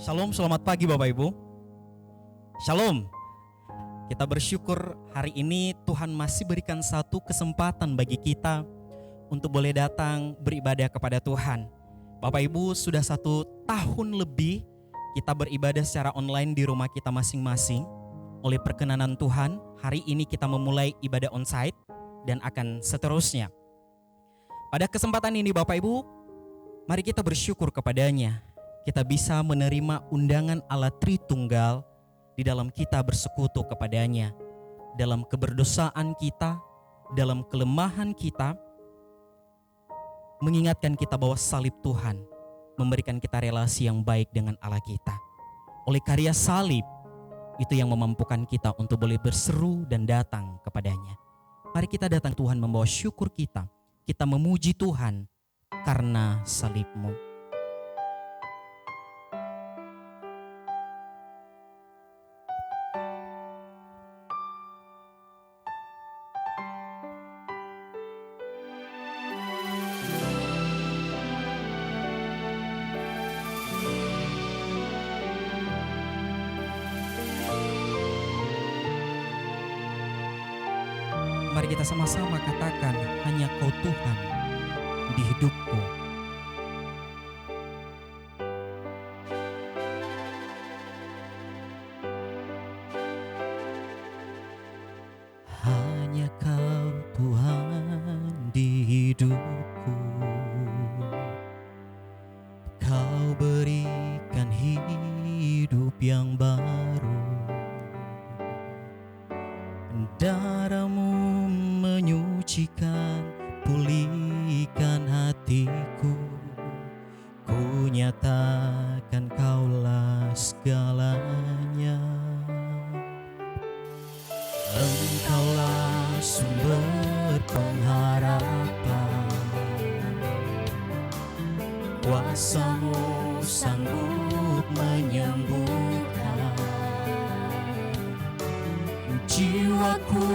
Shalom, selamat pagi Bapak Ibu. Shalom. Kita bersyukur hari ini Tuhan masih berikan satu kesempatan bagi kita untuk boleh datang beribadah kepada Tuhan. Bapak Ibu, sudah 1 tahun lebih kita beribadah secara online di rumah kita masing-masing. Oleh perkenanan Tuhan, hari ini kita memulai ibadah onsite dan akan seterusnya. Pada kesempatan ini Bapak Ibu, mari kita bersyukur kepadanya. Kita bisa menerima undangan Allah Tritunggal di dalam kita bersekutu kepadanya. Dalam keberdosaan kita, dalam kelemahan kita, mengingatkan kita bahwa salib Tuhan memberikan kita relasi yang baik dengan Allah kita. Oleh karya salib, itu yang memampukan kita untuk boleh berseru dan datang kepadanya. Mari kita datang Tuhan membawa syukur kita. Kita memuji Tuhan karena salib-Mu. Mari kita sama-sama katakan, hanya Kau Tuhan di hidupku. Hanya Kau Tuhan di hidupku. Kau berikan hidup yang baru. Darah-Mu menyucikan, pulihkan hatiku. Ku nyatakan Kaulah segalanya. Engkaulah sumber pengharapan. Kuasa-Mu sanggup menyembuhkan. Jiwaku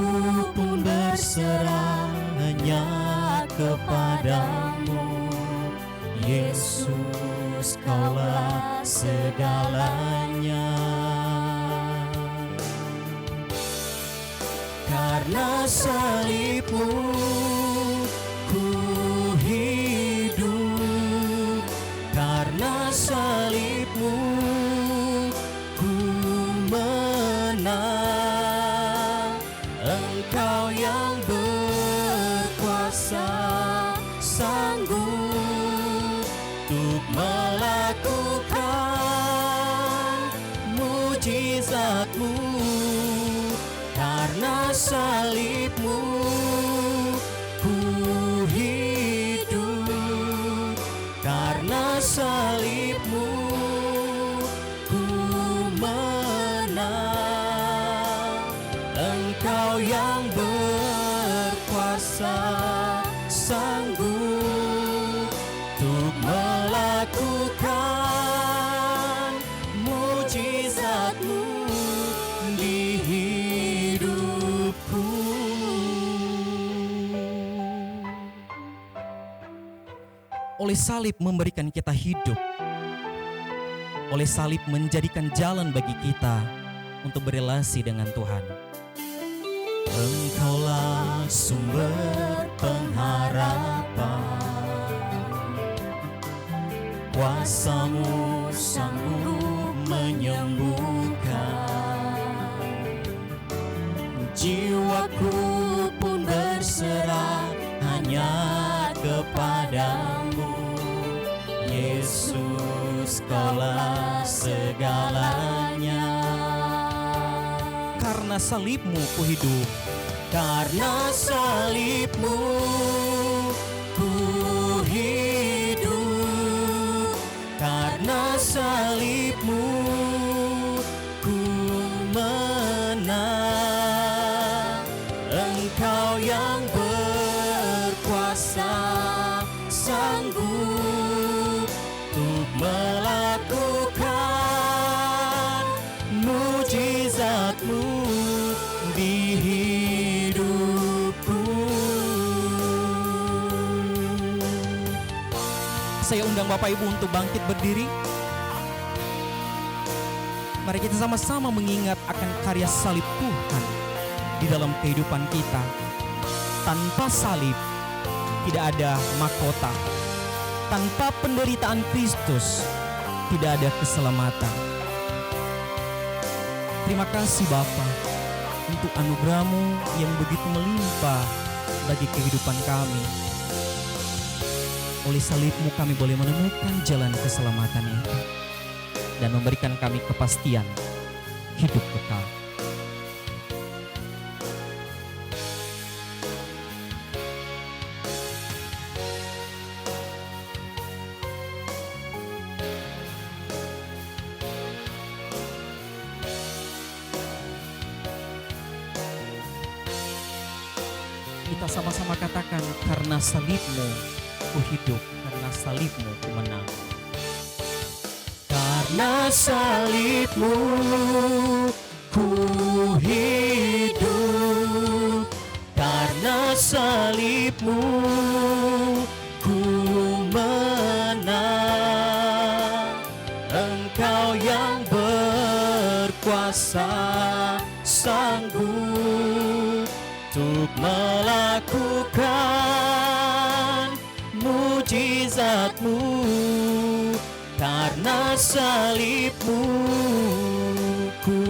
pun berserah hanya kepadamu. Yesus, Kaulah segalanya. Karena salib-Mu ku hidup. Karena salib-Mu ku menang. Engkau yang berkuasa, sanggup untuk melakukan mujizat-Mu. Karena salib-Mu ku hidup. Karena salib-Mu ku menang. Engkau yang berkuasa, sanggup untuk melakukan mujizat-Mu di hidupku. Oleh salib memberikan kita hidup. Oleh salib menjadikan jalan bagi kita untuk berelasi dengan Tuhan. Engkaulah sumber pengharapan. Kuasa-Mu sanggup menyembuhkan. Jiwaku pun berserah hanya kepadamu. Yesus, Kaulah segalanya. Karena salib-Mu ku hidup. Karena salib-Mu ku hidup. Karena salib-Mu ku menang. Engkau yang berkuasa, sanggup untuk melakukan mujizat-Mu di hidupku. Saya undang Bapak Ibu untuk bangkit berdiri. Mari kita sama-sama mengingat akan karya salib Tuhan di dalam kehidupan kita. Tanpa salib tidak ada mahkota. Tanpa penderitaan Kristus tidak ada keselamatan. Terima kasih Bapa untuk anugerah-Mu yang begitu melimpah bagi kehidupan kami. Oleh salib-Mu kami boleh menemukan jalan keselamatan itu dan memberikan kami kepastian hidup kekal. Kita sama-sama katakan, karena salib-Mu ku hidup, karena salib-Mu ku menang. Karena salib-Mu ku hidup, karena salib-Mu ku menang. Engkau yang berkuasa sanggup untuk melakukan mujizat-Mu. Karena salib-Mu ku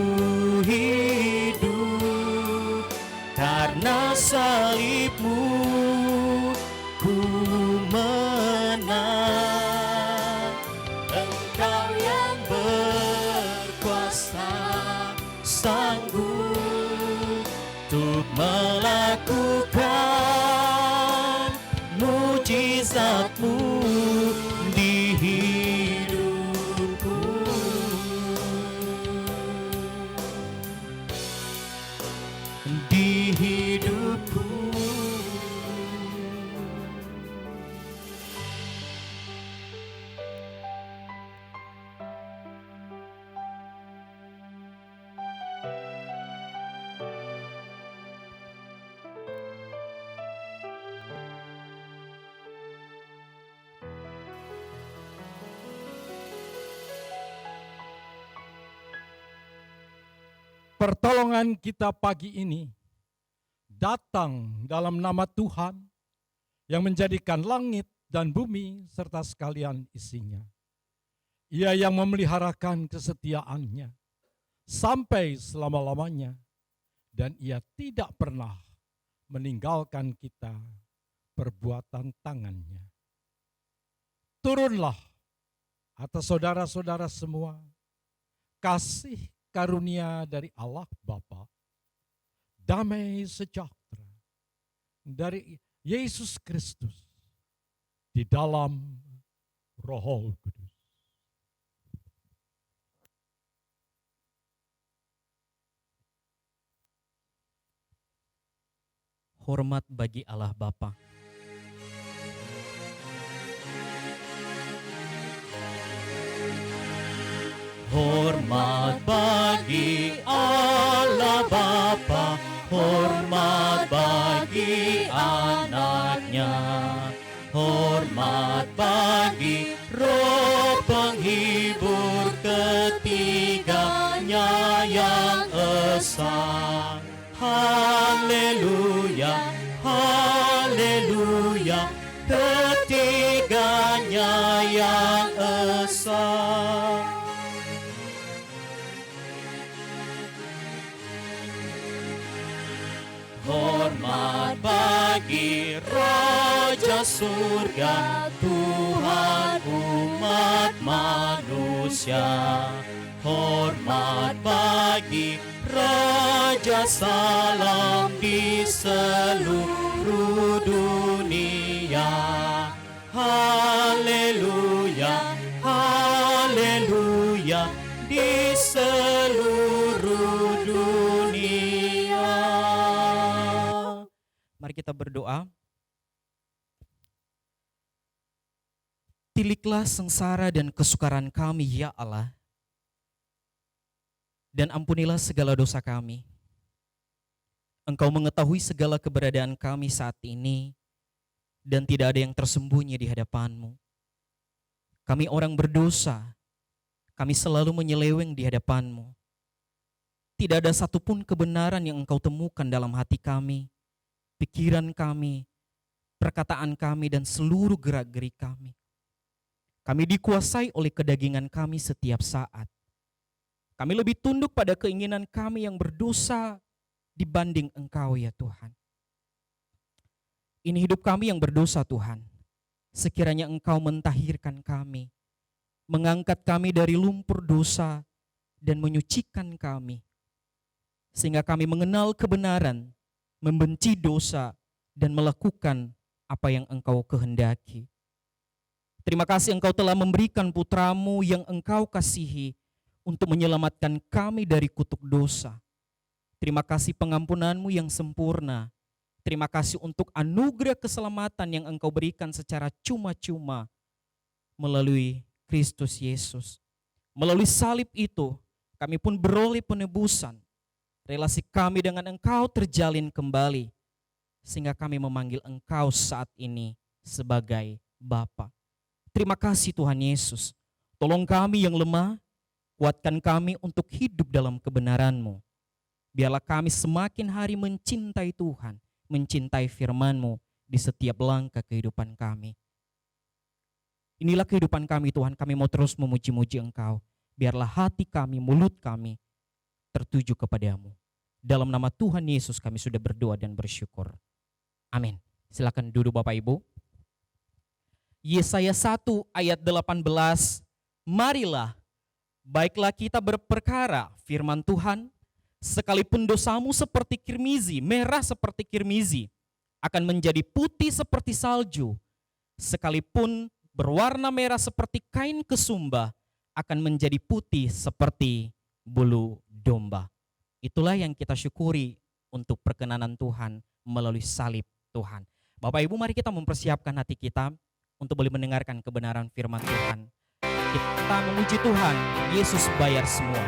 hidup, karena salib-Mu ku menang. Engkau yang berkuasa sanggup untuk melakukan mujizat-Mu di hidupku. Di hidupku. Pertolongan kita pagi ini datang dalam nama Tuhan yang menjadikan langit dan bumi serta sekalian isinya. Ia yang memeliharakan kesetiaannya sampai selama-lamanya, dan Ia tidak pernah meninggalkan kita perbuatan tangannya. Turunlah atas saudara-saudara semua kasih karunia dari Allah Bapa, damai sejahtera dari Yesus Kristus di dalam Roh Kudus. Hormat bagi Allah Bapa. Hormat bagi Allah Bapa, hormat bagi anaknya, hormat bagi Roh penghibur ketiganya yang esa. Haleluya, haleluya, ketiganya yang esa. Hormat bagi Raja Surga, Tuhan umat manusia. Hormat bagi Raja Salam di seluruh dunia. Haleluya, haleluya, di seluruh dunia. Mari kita berdoa. Tiliklah sengsara dan kesukaran kami, ya Allah, dan ampunilah segala dosa kami. Engkau mengetahui segala keberadaan kami saat ini, dan tidak ada yang tersembunyi di hadapan-Mu. Kami orang berdosa, kami selalu menyeleweng di hadapan-Mu. Tidak ada satupun kebenaran yang Engkau temukan dalam hati kami, pikiran kami, perkataan kami, dan seluruh gerak-gerik kami. Kami dikuasai oleh kedagingan kami setiap saat. Kami lebih tunduk pada keinginan kami yang berdosa dibanding Engkau ya Tuhan. Ini hidup kami yang berdosa Tuhan. Sekiranya Engkau mentahirkan kami, mengangkat kami dari lumpur dosa dan menyucikan kami. Sehingga kami mengenal kebenaran, membenci dosa, dan melakukan apa yang Engkau kehendaki. Terima kasih Engkau telah memberikan putra-Mu yang Engkau kasihi untuk menyelamatkan kami dari kutuk dosa. Terima kasih pengampunan-Mu yang sempurna. Terima kasih untuk anugerah keselamatan yang Engkau berikan secara cuma-cuma melalui Kristus Yesus. Melalui salib itu, kami pun beroleh penebusan. Relasi kami dengan Engkau terjalin kembali, sehingga kami memanggil Engkau saat ini sebagai Bapa. Terima kasih Tuhan Yesus. Tolong kami yang lemah, kuatkan kami untuk hidup dalam kebenaran-Mu. Biarlah kami semakin hari mencintai Tuhan, mencintai firman-Mu di setiap langkah kehidupan kami. Inilah kehidupan kami Tuhan, kami mau terus memuji-muji Engkau. Biarlah hati kami, mulut kami tertuju kepadamu. Dalam nama Tuhan Yesus kami sudah berdoa dan bersyukur. Amin. Silakan duduk Bapak Ibu. Yesaya 1 ayat 18, marilah, baiklah kita berperkara firman Tuhan, sekalipun dosamu seperti kirmizi, merah seperti kirmizi, akan menjadi putih seperti salju. Sekalipun berwarna merah seperti kain kesumba, akan menjadi putih seperti bulu domba. Itulah yang kita syukuri untuk perkenanan Tuhan melalui salib Tuhan. Bapak Ibu, mari kita mempersiapkan hati kita untuk boleh mendengarkan kebenaran firman Tuhan. Kita memuji Tuhan, Yesus bayar semua.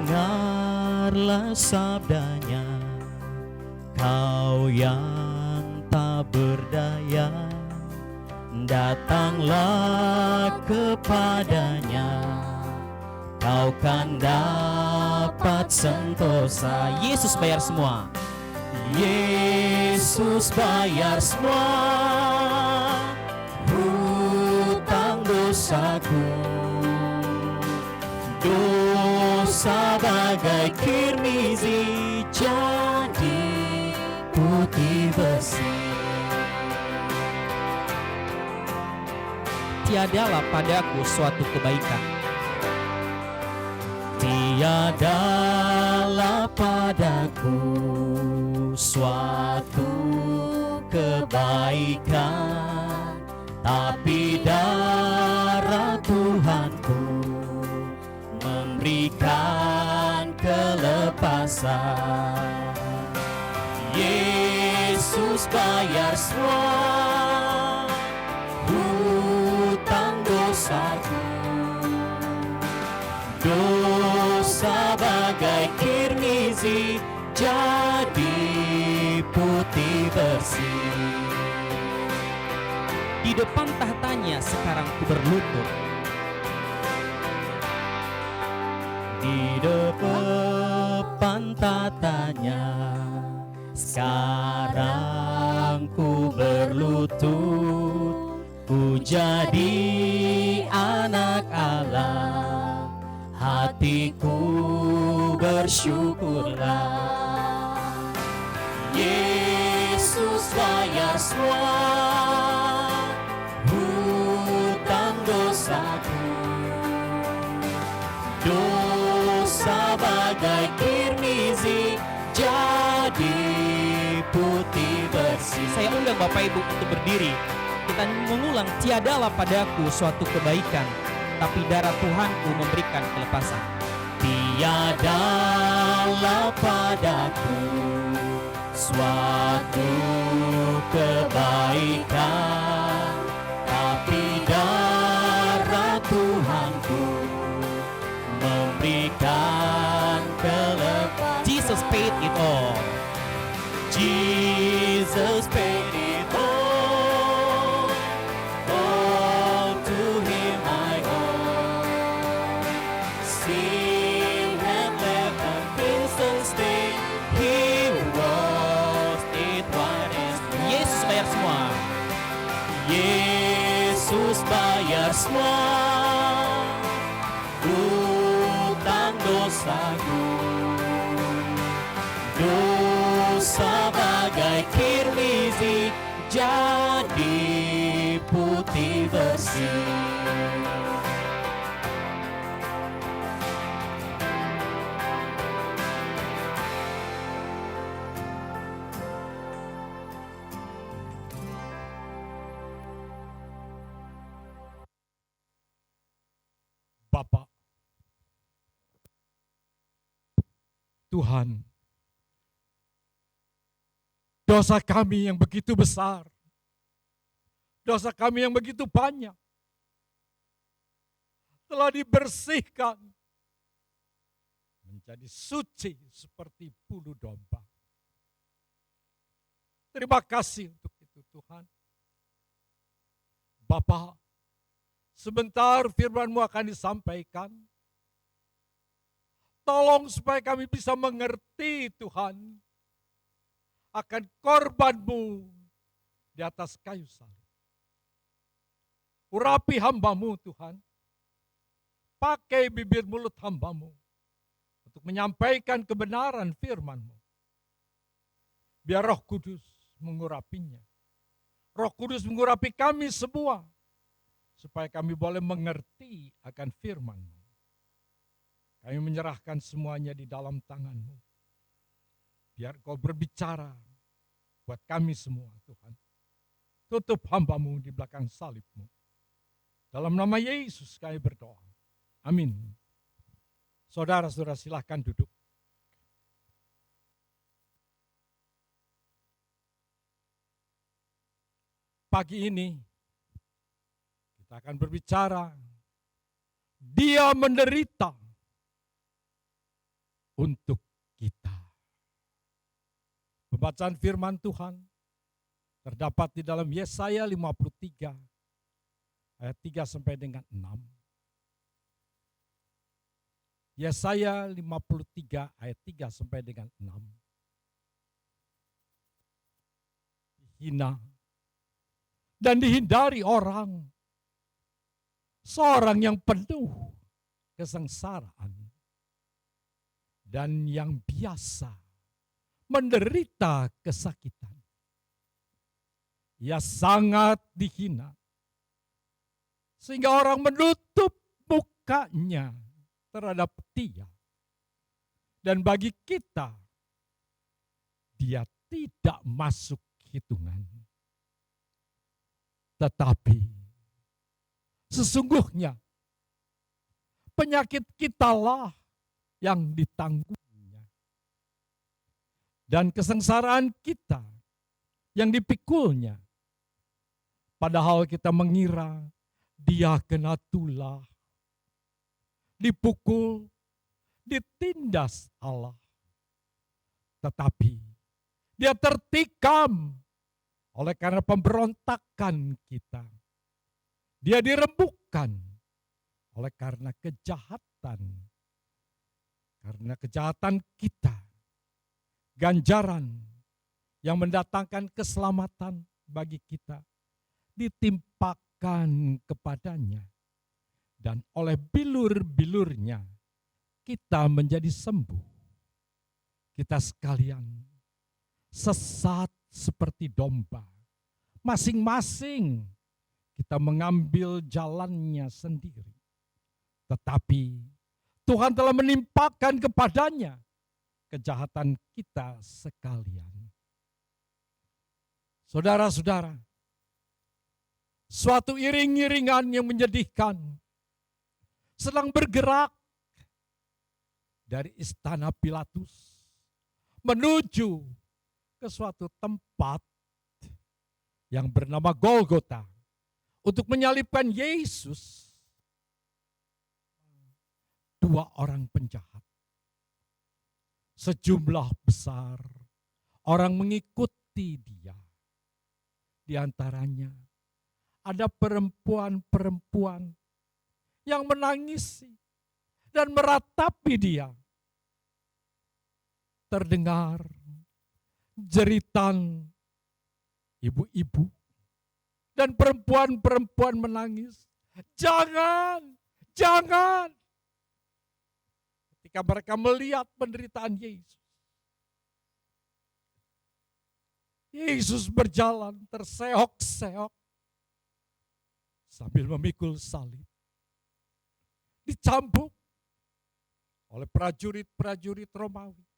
Dengarlah sabdanya, kau yang tak berdaya, datanglah kepadanya, kau kan dapat sentosa. Yesus bayar semua. Yesus bayar semua hutang dosaku. Dosa bagai kirmizi jadi putih bersih. Tiadalah padaku suatu kebaikan, tiadalah padaku suatu kebaikan, tapi darah Tuhanku memberikan kelepasan. Yesus bayar semua hutang dosaku. Dosa bagai kirmizi jadi putih bersih. Di depan tahtanya sekarang ku berlutut, di depan tahtanya sekarang ku berlutut. Ku jadi anak Allah, hatiku bersyukurlah. Yesus bayar semua hutang dosaku. Dosa bagai kirmizi jadi putih bersih. Saya undang Bapak Ibu untuk berdiri. Kita mengulang, tiadalah padaku suatu kebaikan, tapi darah Tuhanku memberikan kelepasan. Tiadalah padaku suatu kebaikan, tapi darah Tuhanku memberikan kelepasan. Jesus paid it all. Jesus paid it all. Yesus bayar semua utang dosaku. Dosa bagai kirmizi jadi putih bersih. Bapa, Tuhan, dosa kami yang begitu besar, dosa kami yang begitu banyak, telah dibersihkan menjadi suci seperti bulu domba. Terima kasih untuk itu Tuhan. Bapa, sebentar firman-Mu akan disampaikan. Tolong supaya kami bisa mengerti Tuhan akan korban-Mu di atas kayu salib. Urapi hamba-Mu Tuhan. Pakai bibir mulut hamba-Mu untuk menyampaikan kebenaran firman-Mu. Biar Roh Kudus mengurapinya. Roh Kudus mengurapi kami semua supaya kami boleh mengerti akan firman-Mu. Kami menyerahkan semuanya di dalam tangan-Mu. Biar Kau berbicara buat kami semua Tuhan. Tutup hamba-Mu di belakang salib-Mu. Dalam nama Yesus kami berdoa. Amin. Saudara-saudara silahkan duduk. Pagi ini kita akan berbicara, Dia menderita untuk kita. Pembacaan firman Tuhan terdapat di dalam Yesaya 53 ayat 3 sampai dengan 6. Yesaya 53 ayat 3 sampai dengan 6. Dihina dan dihindari orang, seorang yang penuh kesengsaraan dan yang biasa menderita kesakitan. Ia sangat dihina sehingga orang menutup mukanya terhadap Dia. Dan bagi kita, Dia tidak masuk hitungan. Tetapi sesungguhnya penyakit kitalah yang ditanggungnya. Dan kesengsaraan kita yang dipikulnya. Padahal kita mengira Dia kena tulah, dipukul, ditindas Allah. Tetapi Dia tertikam oleh karena pemberontakan kita. Dia dirembukan oleh karena kejahatan. Karena kejahatan kita. Ganjaran yang mendatangkan keselamatan bagi kita ditimpakan kepadanya. Dan oleh bilur-bilurnya kita menjadi sembuh. Kita sekalian sesat seperti domba. Masing-masing kita mengambil jalannya sendiri. Tetapi Tuhan telah menimpakan kepadanya kejahatan kita sekalian. Saudara-saudara, suatu iring-iringan yang menyedihkan sedang bergerak dari istana Pilatus menuju ke suatu tempat yang bernama Golgota untuk menyalibkan Yesus. Dua orang penjahat. Sejumlah besar orang mengikuti Dia. Di antaranya ada perempuan-perempuan yang menangisi dan meratapi Dia. Terdengar jeritan ibu-ibu dan perempuan-perempuan menangis. Jangan, jangan. Ketika mereka melihat penderitaan Yesus. Yesus berjalan terseok-seok sambil memikul salib. Dicambuk oleh prajurit-prajurit Romawi.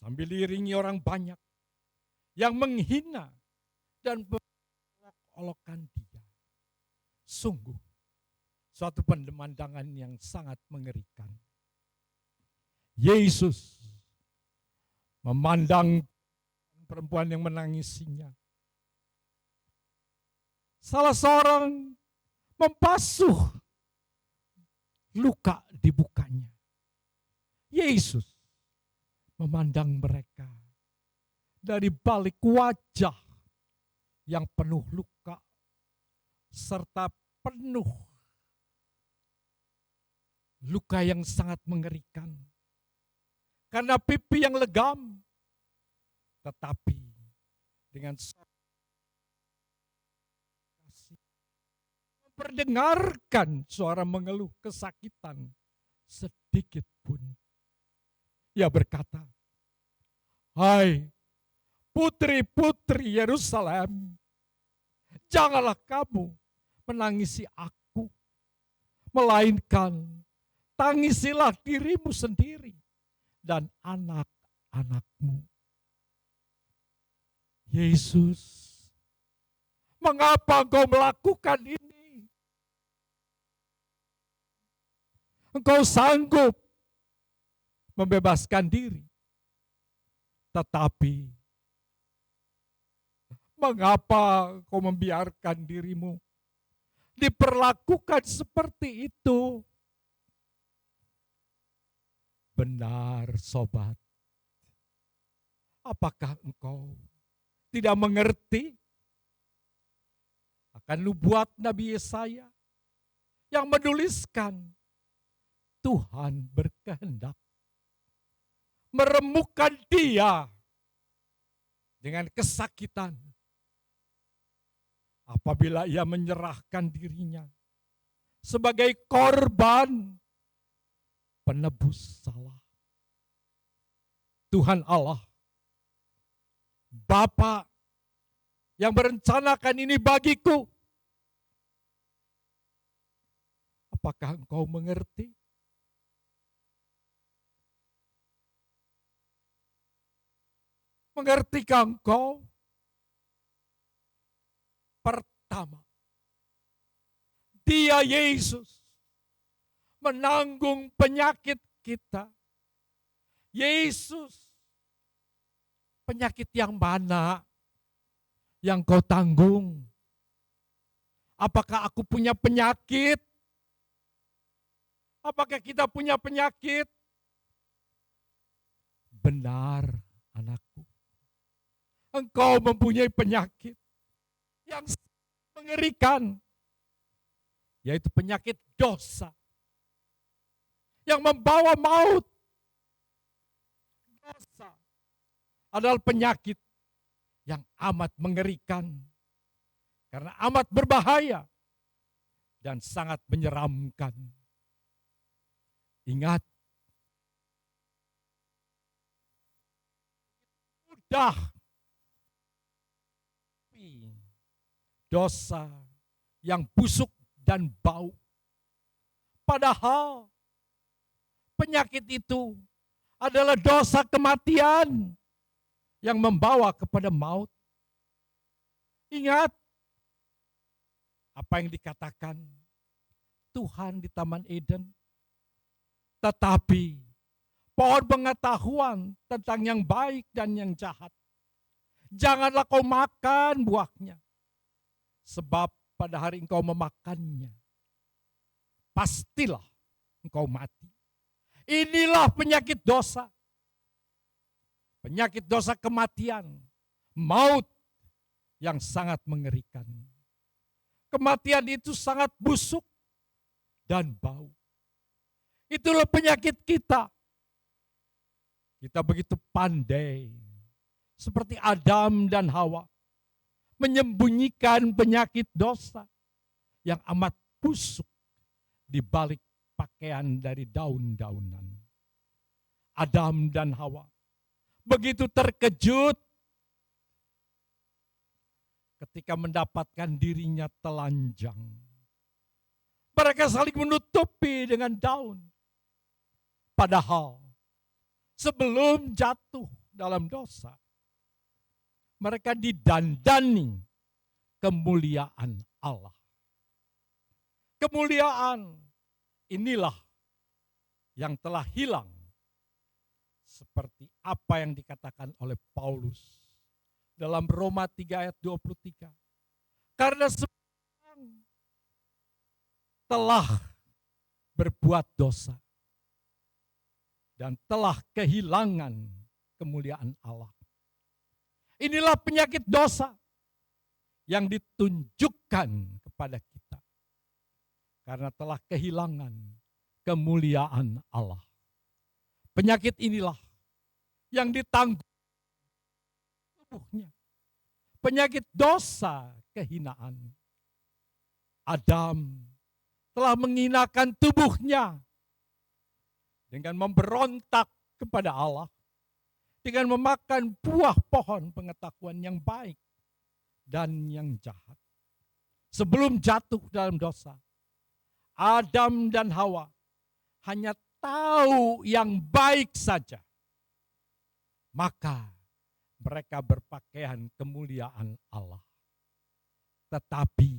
Sambil diiringi orang banyak yang menghina dan mengolok-olokkan dia. Sungguh suatu pemandangan yang sangat mengerikan. Yesus memandang perempuan yang menangisinya. Salah seorang membasuh luka di bukanya. Yesus memandang mereka dari balik wajah yang penuh luka serta penuh luka yang sangat mengerikan. Karena pipi yang legam, tetapi dengan memperdengarkan suara mengeluh kesakitan sedikit pun. Ia berkata, "Hai putri-putri Yerusalem, janganlah kamu menangisi aku, melainkan tangisilah dirimu sendiri dan anak-anakmu." Yesus, mengapa engkau melakukan ini? Engkau sanggup membebaskan diri. Tetapi, mengapa kau membiarkan dirimu diperlakukan seperti itu? Benar, sobat. Apakah engkau tidak mengerti akan nubuat Nabi Yesaya yang menuliskan Tuhan berkehendak meremukkan dia dengan kesakitan apabila ia menyerahkan dirinya sebagai korban penebus salah. Tuhan Allah, Bapa yang merencanakan ini bagiku, apakah engkau mengerti? Mengertikah engkau? Pertama, dia Yesus menanggung penyakit kita. Yesus, penyakit yang mana yang kau tanggung? Apakah aku punya penyakit? Apakah kita punya penyakit? Benar, anakku. Engkau mempunyai penyakit yang mengerikan, yaitu penyakit dosa yang membawa maut. Dosa adalah penyakit yang amat mengerikan karena amat berbahaya dan sangat menyeramkan. Ingat, mudah dosa yang busuk dan bau. Padahal penyakit itu adalah dosa kematian yang membawa kepada maut. Ingat apa yang dikatakan Tuhan di Taman Eden. Tetapi pohon pengetahuan tentang yang baik dan yang jahat, janganlah kau makan buahnya. Sebab pada hari engkau memakannya, pastilah engkau mati. Inilah penyakit dosa. Penyakit dosa kematian, maut yang sangat mengerikan. Kematian itu sangat busuk dan bau. Itulah penyakit kita. Kita begitu pandai, seperti Adam dan Hawa, menyembunyikan penyakit dosa yang amat busuk di balik pakaian dari daun-daunan. Adam dan Hawa begitu terkejut ketika mendapatkan dirinya telanjang. Mereka saling menutupi dengan daun. Padahal sebelum jatuh dalam dosa, mereka didandani kemuliaan Allah. Kemuliaan inilah yang telah hilang, seperti apa yang dikatakan oleh Paulus dalam Roma 3 ayat 23. Karena semua telah berbuat dosa dan telah kehilangan kemuliaan Allah. Inilah penyakit dosa yang ditunjukkan kepada kita karena telah kehilangan kemuliaan Allah. Penyakit inilah yang ditanggung tubuhnya. Penyakit dosa, kehinaan. Adam telah menghinakan tubuhnya dengan memberontak kepada Allah, dengan memakan buah pohon pengetahuan yang baik dan yang jahat. Sebelum jatuh dalam dosa, Adam dan Hawa hanya tahu yang baik saja. Maka mereka berpakaian kemuliaan Allah. Tetapi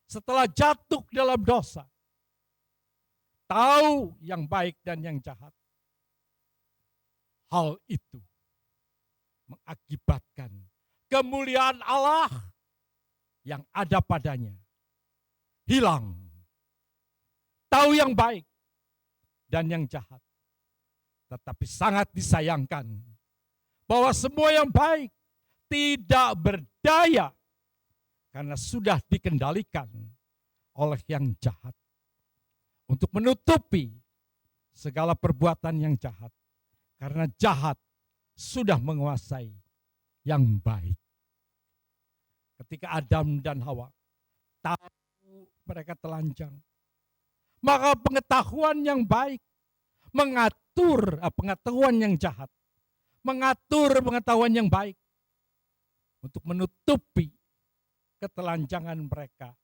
setelah jatuh dalam dosa, tahu yang baik dan yang jahat, hal itu mengakibatkan kemuliaan Allah yang ada padanya hilang. Tahu yang baik dan yang jahat. Tetapi sangat disayangkan bahwa semua yang baik tidak berdaya karena sudah dikendalikan oleh yang jahat. Untuk menutupi segala perbuatan yang jahat. Karena jahat sudah menguasai yang baik. Ketika Adam dan Hawa tahu mereka telanjang, maka pengetahuan yang baik mengatur pengetahuan yang jahat, mengatur pengetahuan yang baik untuk menutupi ketelanjangan mereka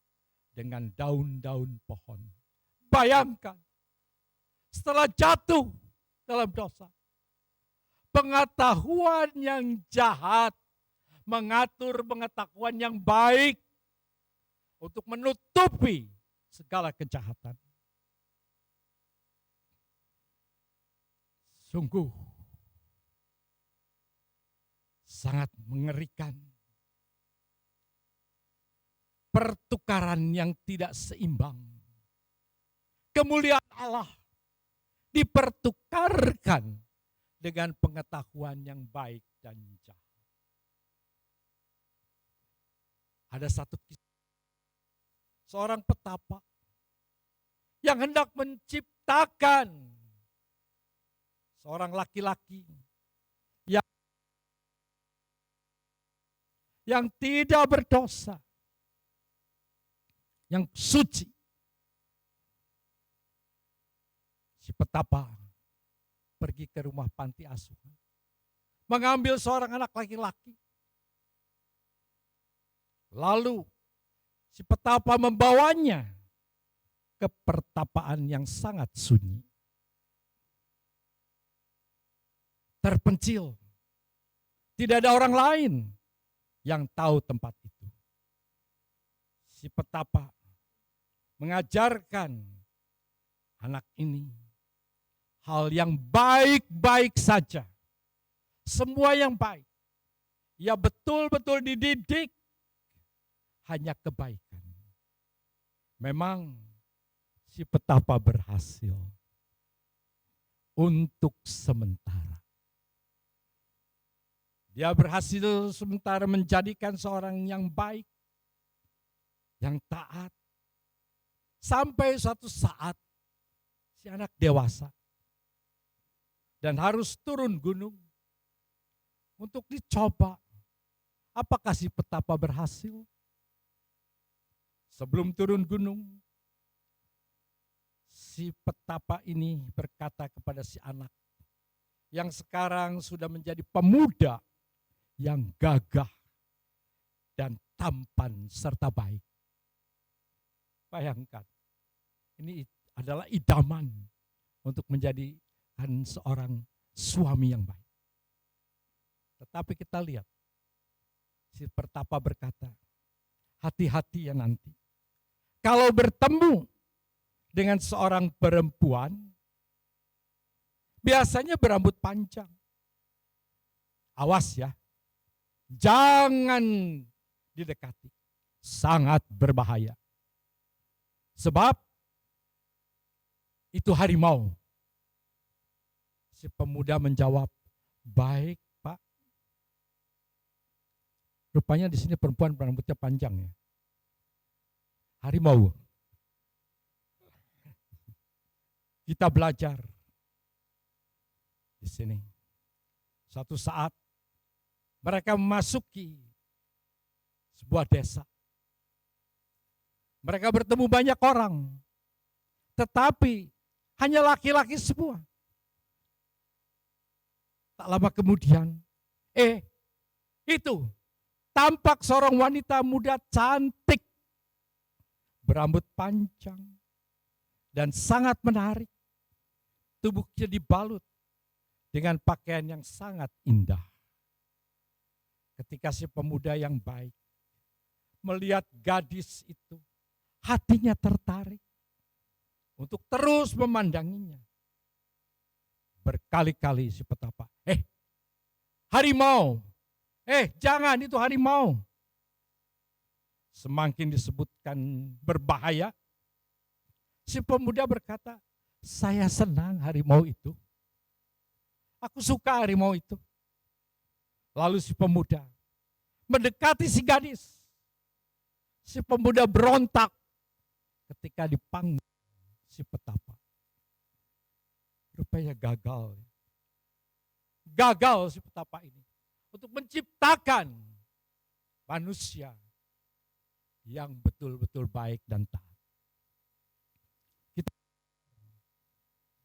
dengan daun-daun pohon. Bayangkan, setelah jatuh dalam dosa, pengetahuan yang jahat mengatur pengetahuan yang baik untuk menutupi segala kejahatan. Sungguh sangat mengerikan. Pertukaran yang tidak seimbang. Kemuliaan Allah dipertukarkan dengan pengetahuan yang baik dan jahat. Ada satu kisah. Seorang petapa yang hendak menciptakan seorang laki-laki yang tidak berdosa, yang suci. Si petapa pergi ke rumah panti asuhan, mengambil seorang anak laki-laki. Lalu si petapa membawanya ke pertapaan yang sangat sunyi. Terpencil. Tidak ada orang lain yang tahu tempat itu. Si petapa mengajarkan anak ini hal yang baik-baik saja. Semua yang baik. Ya betul-betul dididik hanya kebaikan. Memang si petapa berhasil untuk sementara. Dia berhasil sementara menjadikan seorang yang baik, yang taat. Sampai suatu saat si anak dewasa. dan harus turun gunung untuk dicoba. Apakah si petapa berhasil? Sebelum turun gunung, si petapa ini berkata kepada si anak yang sekarang sudah menjadi pemuda yang gagah dan tampan serta baik. Bayangkan, ini adalah idaman untuk menjadikan seorang suami yang baik. Tetapi kita lihat, si petapa berkata, hati-hati ya nanti. Kalau bertemu dengan seorang perempuan, biasanya berambut panjang. Awas ya, jangan didekati. Sangat berbahaya. Sebab itu harimau. Si pemuda menjawab, baik Pak. Rupanya di sini perempuan rambutnya panjang ya. Harimau. Kita belajar di sini. Suatu saat mereka memasuki sebuah desa. Mereka bertemu banyak orang, tetapi hanya laki-laki semua. Tak lama kemudian, itu tampak seorang wanita muda cantik, berambut panjang dan sangat menarik. Tubuhnya dibalut dengan pakaian yang sangat indah. Ketika si pemuda yang baik melihat gadis itu, hatinya tertarik untuk terus memandanginya. Berkali-kali si petapa, harimau, jangan, itu harimau. Semakin disebutkan berbahaya, si pemuda berkata, saya senang harimau itu. Aku suka harimau itu. Lalu si pemuda mendekati si gadis. Si pemuda berontak ketika dipanggil si petapa. Rupanya gagal. Gagal si petapa ini untuk menciptakan manusia yang betul-betul baik dan taat. Kita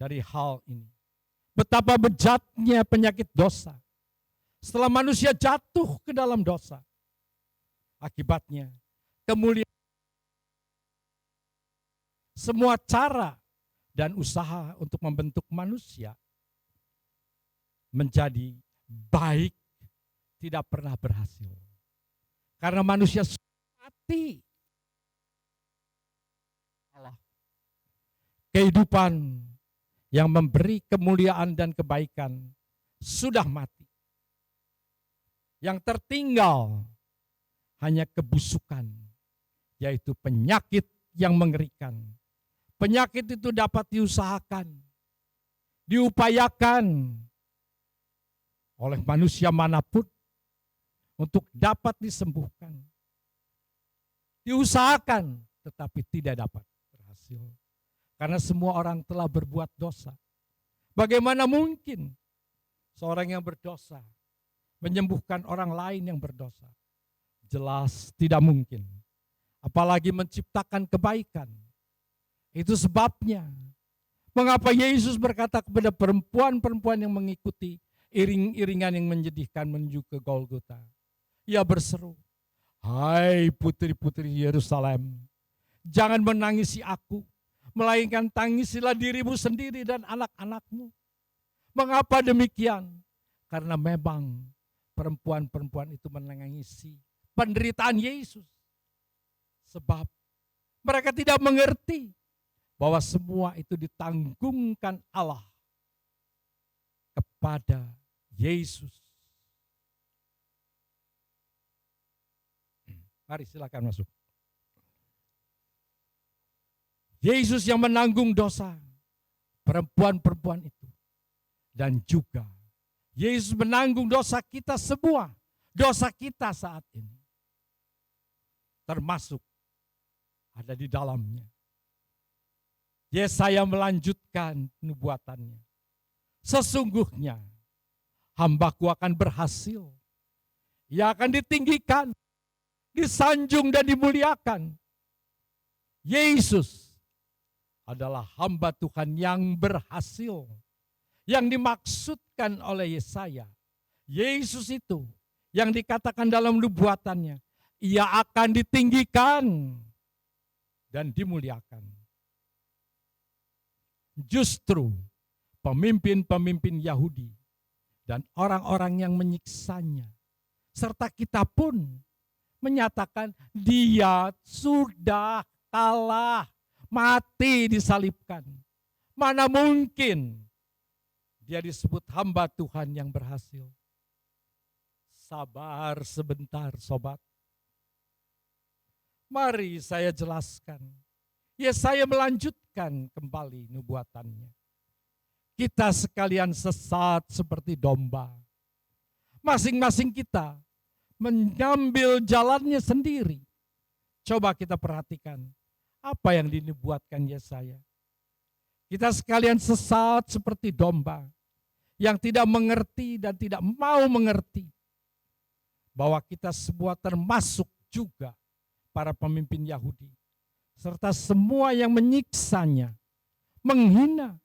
dari hal ini, betapa bejatnya penyakit dosa. Setelah manusia jatuh ke dalam dosa, akibatnya kemuliaan, semua cara dan usaha untuk membentuk manusia menjadi baik tidak pernah berhasil. Karena manusia mati. Kehidupan yang memberi kemuliaan dan kebaikan sudah mati. Yang tertinggal hanya kebusukan, yaitu penyakit yang mengerikan. Penyakit itu dapat diusahakan, diupayakan oleh manusia manapun untuk dapat disembuhkan. Diusahakan, tetapi tidak dapat berhasil. Karena semua orang telah berbuat dosa. Bagaimana mungkin seorang yang berdosa menyembuhkan orang lain yang berdosa? Jelas tidak mungkin. Apalagi menciptakan kebaikan. Itu sebabnya mengapa Yesus berkata kepada perempuan-perempuan yang mengikuti iring-iringan yang menyedihkan menuju ke Golgota. Ia berseru, hai putri-putri Yerusalem, jangan menangisi aku, melainkan tangisilah dirimu sendiri dan anak-anakmu. Mengapa demikian? Karena memang perempuan-perempuan itu menangisi penderitaan Yesus. Sebab mereka tidak mengerti bahwa semua itu ditanggungkan Allah kepada Yesus. Mari silakan masuk. Yesus yang menanggung dosa perempuan-perempuan itu. Dan juga Yesus menanggung dosa kita semua. Dosa kita saat ini. Termasuk ada di dalamnya. Yesaya melanjutkan nubuatannya. Sesungguhnya hambaku akan berhasil. Ia akan ditinggikan, disanjung dan dimuliakan. Yesus adalah hamba Tuhan yang berhasil. Yang dimaksudkan oleh Yesaya. Yesus itu yang dikatakan dalam nubuatannya. Ia akan ditinggikan dan dimuliakan. Justru pemimpin-pemimpin Yahudi dan orang-orang yang menyiksanya, serta kita pun menyatakan dia sudah kalah, mati disalibkan. Mana mungkin dia disebut hamba Tuhan yang berhasil. Sabar sebentar sobat. Mari saya jelaskan. Yesaya melanjutkan kembali nubuatannya. Kita sekalian sesat seperti domba. Masing-masing kita mengambil jalannya sendiri. Coba kita perhatikan apa yang dinubuatkan Yesaya. Kita sekalian sesat seperti domba yang tidak mengerti dan tidak mau mengerti bahwa kita semua termasuk juga para pemimpin Yahudi serta semua yang menyiksanya, menghina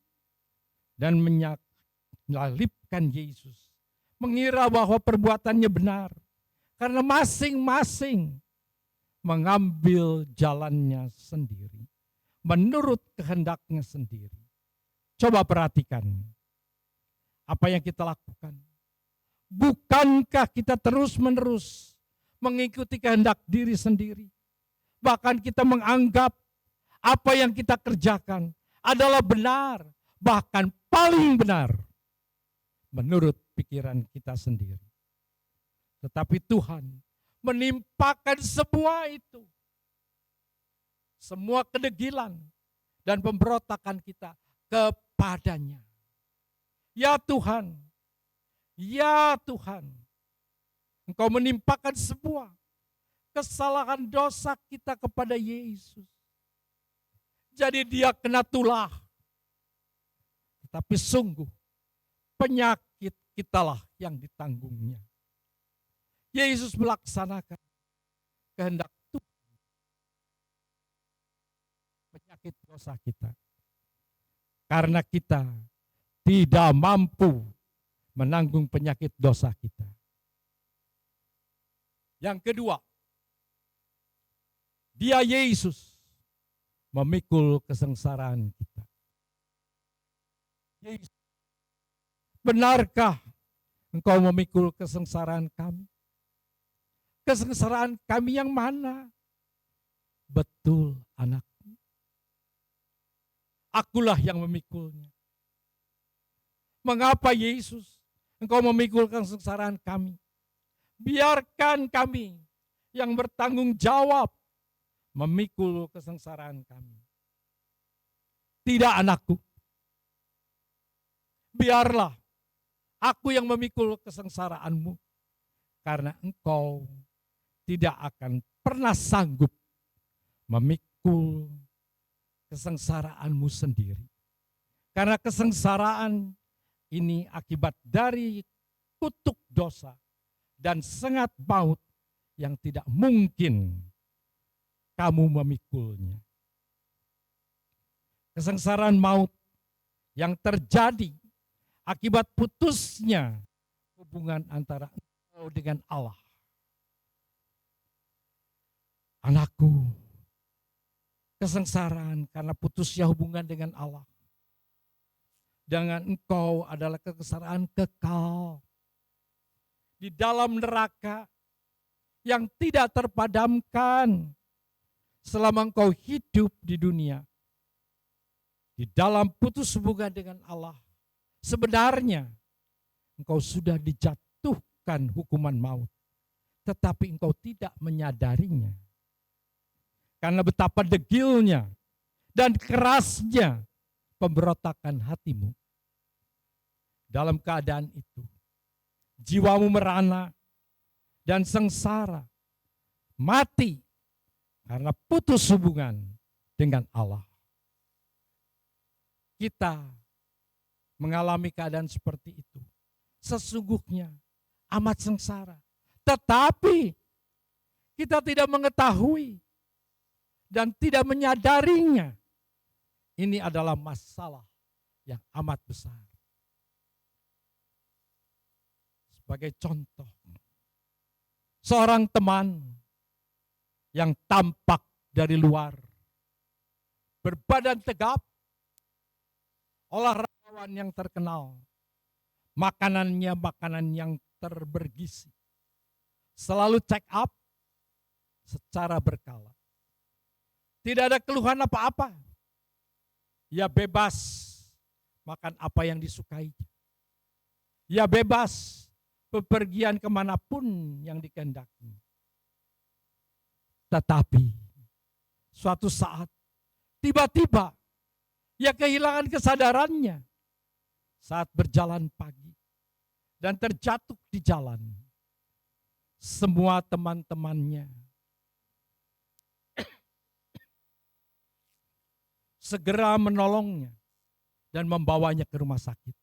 dan menyalibkan Yesus, mengira bahwa perbuatannya benar karena masing-masing mengambil jalannya sendiri menurut kehendaknya sendiri. Coba perhatikan apa yang kita lakukan. Bukankah kita terus-menerus mengikuti kehendak diri sendiri? Bahkan kita menganggap apa yang kita kerjakan adalah benar, bahkan paling benar menurut pikiran kita sendiri. Tetapi Tuhan menimpakan semua itu, semua kedegilan dan pemberontakan kita kepadanya. Ya Tuhan, ya Tuhan, Engkau menimpakan semua kesalahan dosa kita kepada Yesus. Jadi dia kena tulah. Tetapi sungguh penyakit kitalah yang ditanggungnya. Yesus melaksanakan kehendak Tuhan. Penyakit dosa kita. Karena kita tidak mampu menanggung penyakit dosa kita. Yang kedua, dia Yesus memikul kesengsaraan kita. Yesus, benarkah Engkau memikul kesengsaraan kami? Kesengsaraan kami yang mana? Betul, anakku. Akulah yang memikulnya. Mengapa Yesus Engkau memikul kesengsaraan kami? Biarkan kami yang bertanggung jawab memikul kesengsaraan kami. Tidak, anakku. Biarlah aku yang memikul kesengsaraanmu. Karena engkau tidak akan pernah sanggup memikul kesengsaraanmu sendiri. Karena kesengsaraan ini akibat dari kutuk dosa dan sengat maut yang tidak mungkin kamu memikulnya. Kesengsaraan maut yang terjadi akibat putusnya hubungan antara engkau dengan Allah. Anakku, kesengsaraan karena putusnya hubungan dengan Allah. Dengan engkau adalah kesengsaraan kekal di dalam neraka yang tidak terpadamkan selama engkau hidup di dunia. Di dalam putus hubungan dengan Allah, sebenarnya engkau sudah dijatuhkan hukuman maut, tetapi engkau tidak menyadarinya. Karena betapa degilnya dan kerasnya pemberontakan hatimu. Dalam keadaan itu, jiwamu merana dan sengsara, mati karena putus hubungan dengan Allah. Kita mengalami keadaan seperti itu. Sesungguhnya amat sengsara. Tetapi kita tidak mengetahui dan tidak menyadarinya. Ini adalah masalah yang amat besar. Sebagai contoh, seorang teman yang tampak dari luar, berbadan tegap, olahragawan yang terkenal, makanannya makanan yang bergizi, selalu check up secara berkala. Tidak ada keluhan apa-apa. Ia bebas makan apa yang disukainya. Ia bebas bepergian kemanapun yang dikehendaki. Tetapi suatu saat tiba-tiba ia kehilangan kesadarannya saat berjalan pagi dan terjatuh di jalan. Semua teman-temannya segera menolongnya dan membawanya ke rumah sakit.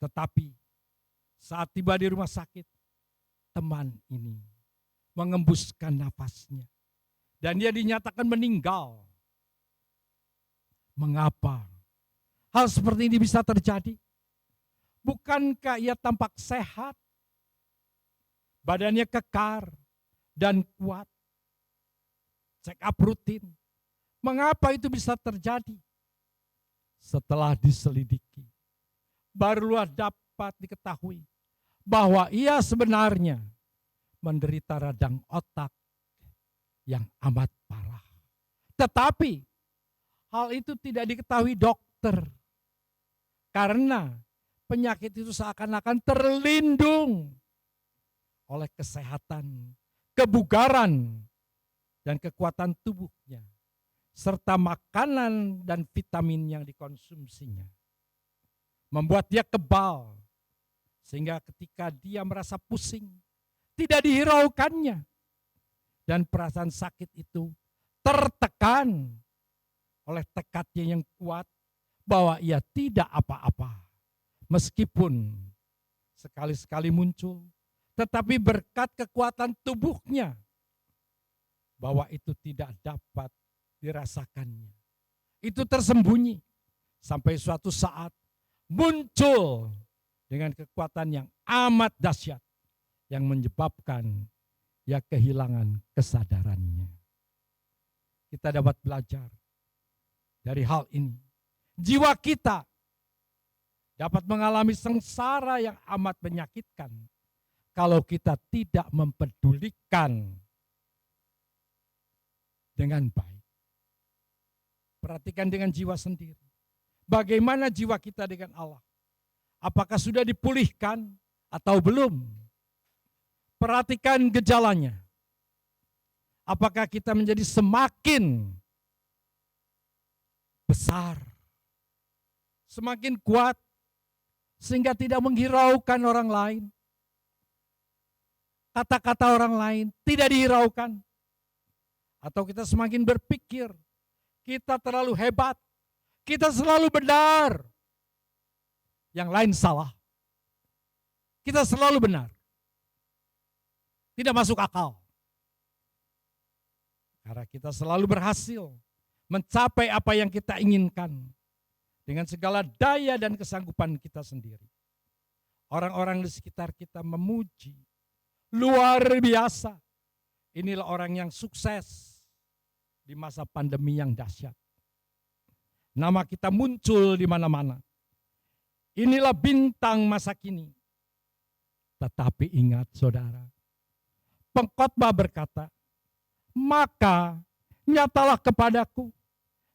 Tetapi saat tiba di rumah sakit, teman ini mengembuskan nafasnya dan dia dinyatakan meninggal. Mengapa hal seperti ini bisa terjadi? Bukankah ia tampak sehat, badannya kekar dan kuat, check up rutin? Mengapa itu bisa terjadi? Setelah diselidiki, barulah dapat diketahui bahwa ia sebenarnya menderita radang otak yang amat parah. Tetapi hal itu tidak diketahui dokter karena penyakit itu seakan-akan terlindung oleh kesehatan, kebugaran, dan kekuatan tubuhnya, serta makanan dan vitamin yang dikonsumsinya. Membuat dia kebal, sehingga ketika dia merasa pusing, tidak dihiraukannya. Dan perasaan sakit itu tertekan oleh tekadnya yang kuat bahwa ia tidak apa-apa. Meskipun sekali-sekali muncul, tetapi berkat kekuatan tubuhnya, bahwa itu tidak dapat dirasakannya. Itu tersembunyi sampai suatu saat muncul dengan kekuatan yang amat dahsyat yang menyebabkan ia kehilangan kesadarannya. Kita dapat belajar dari hal ini. Jiwa kita dapat mengalami sengsara yang amat menyakitkan kalau kita tidak mempedulikan dengan baik. Perhatikan dengan jiwa sendiri. Bagaimana jiwa kita dengan Allah? Apakah sudah dipulihkan atau belum? Perhatikan gejalanya. Apakah kita menjadi semakin besar, semakin kuat, sehingga tidak menghiraukan orang lain? Kata-kata orang lain tidak dihiraukan. Atau kita semakin berpikir, kita terlalu hebat, kita selalu benar, yang lain salah. Kita selalu benar. Tidak masuk akal. Karena kita selalu berhasil mencapai apa yang kita inginkan dengan segala daya dan kesanggupan kita sendiri. Orang-orang di sekitar kita memuji, luar biasa. Inilah orang yang sukses di masa pandemi yang dahsyat. Nama kita muncul di mana-mana. Inilah bintang masa kini. Tetapi ingat saudara, pengkhotbah berkata, maka nyatalah kepadaku